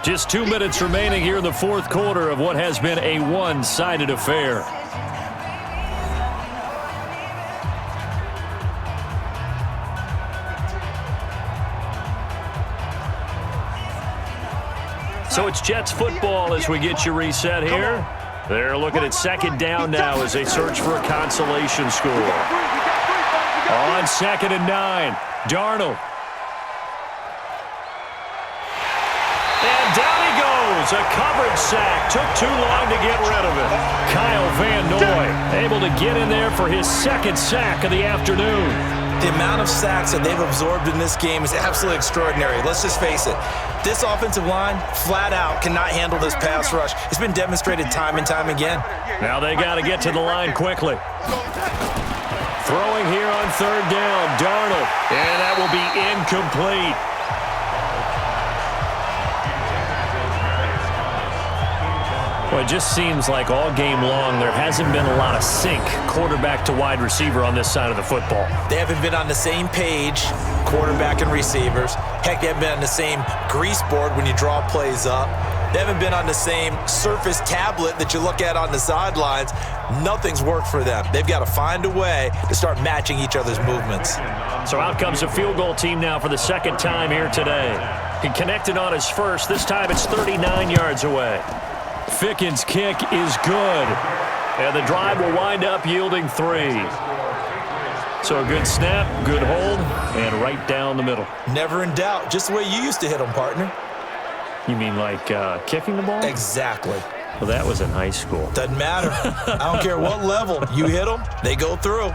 Just 2 minutes remaining here in the fourth quarter of what has been a one-sided affair. So it's Jets football as we get you reset here. They're looking at 2nd down now as they search for a consolation score. On 2nd and 9, Darnold. And down he goes. A coverage sack. Took too long to get rid of it. Kyle Van Noy able to get in there for his 2nd sack of the afternoon. The amount of sacks that they've absorbed in this game is absolutely extraordinary. Let's just face it. This offensive line, flat out, cannot handle this pass rush. It's been demonstrated time and time again. Now they got to get to the line quickly. Throwing here on 3rd down, Darnold. And that will be incomplete. Well, it just seems like all game long there hasn't been a lot of sync quarterback to wide receiver on this side of the football. They haven't been on the same page, quarterback and receivers. Heck, they haven't been on the same grease board when you draw plays up. They haven't been on the same surface tablet that you look at on the sidelines. Nothing's worked for them. They've got to find a way to start matching each other's movements. So out comes a field goal team now for the 2nd time here today. He connected on his first. This time it's 39 yards away. Ficken's kick is good. And the drive will wind up yielding 3. So a good snap, good hold, and right down the middle. Never in doubt. Just the way you used to hit them, partner. You mean like kicking the ball? Exactly. Well, that was in high school. Doesn't matter. I don't care what level. You hit them, they go through.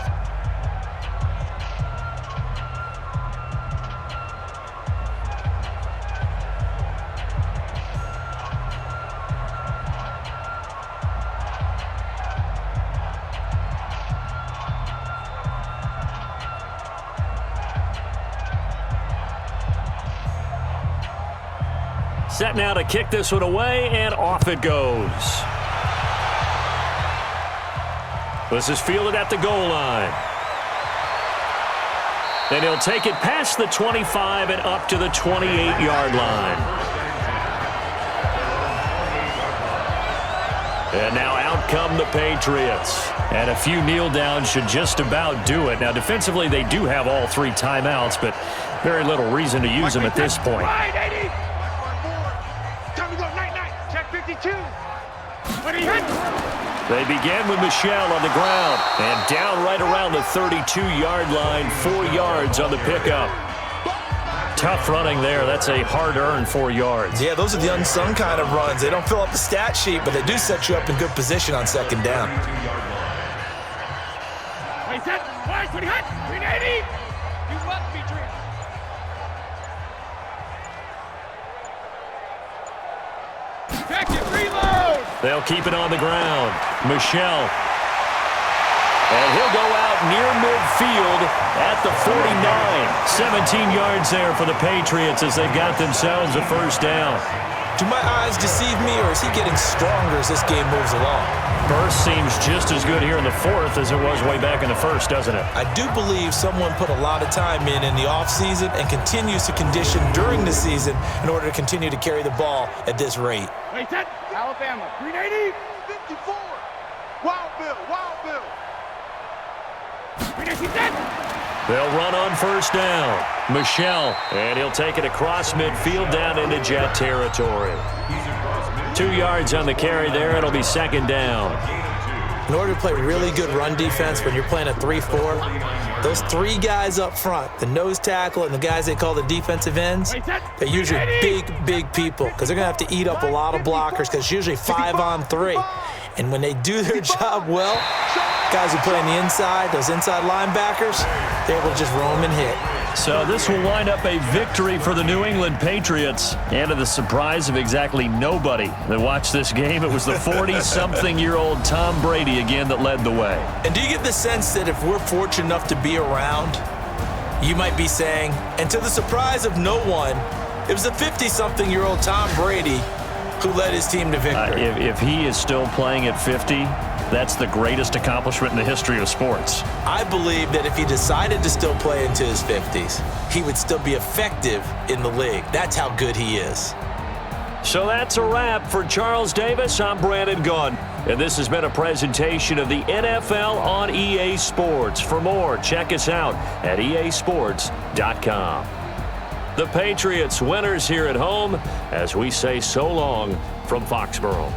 Set now to kick this one away, and off it goes. This is fielded at the goal line. And he'll take it past the 25 and up to the 28-yard line. And now out come the Patriots. And a few kneel downs should just about do it. Now, defensively, they do have all 3 timeouts, but very little reason to use them at this point. They begin with Michel on the ground. And down right around the 32-yard line, 4 yards on the pickup. Tough running there. That's a hard-earned 4 yards. Yeah, those are the unsung kind of runs. They don't fill up the stat sheet, but they do set you up in good position on 2nd down. They'll keep it on the ground. Michel. And he'll go out near midfield at the 49. 17 yards there for the Patriots as they've got themselves a first down. Do my eyes deceive me, or is he getting stronger as this game moves along? Burst seems just as good here in the fourth as it was way back in the first, doesn't it? I do believe someone put a lot of time in the offseason and continues to condition during the season in order to continue to carry the ball at this rate. Wait, set. Alabama, 380. 54. Wild Bill, Wild Bill. 380, set. They'll run on first down. Michelle, and he'll take it across midfield down into Jet territory. 2 yards on the carry there. It'll be second down. In order to play really good run defense when you're playing a 3-4, those three guys up front, the nose tackle and the guys they call the defensive ends, they're usually big people because they're going to have to eat up a lot of blockers because it's usually 5-on-3. And when they do their job well, guys who play on the inside, those inside linebackers, they're able to just roam and hit. So this will wind up a victory for the New England Patriots. And to the surprise of exactly nobody that watched this game, it was the 40-something-year-old Tom Brady again that led the way. And do you get the sense that if we're fortunate enough to be around, you might be saying, and to the surprise of no one, it was the 50-something-year-old Tom Brady who led his team to victory. If he is still playing at 50, that's the greatest accomplishment in the history of sports. I believe that if he decided to still play into his 50s, he would still be effective in the league. That's how good he is. So that's a wrap for Charles Davis. I'm Brandon Gunn, and this has been a presentation of the NFL on EA Sports. For more, check us out at easports.com. The Patriots winners here at home as we say so long from Foxborough.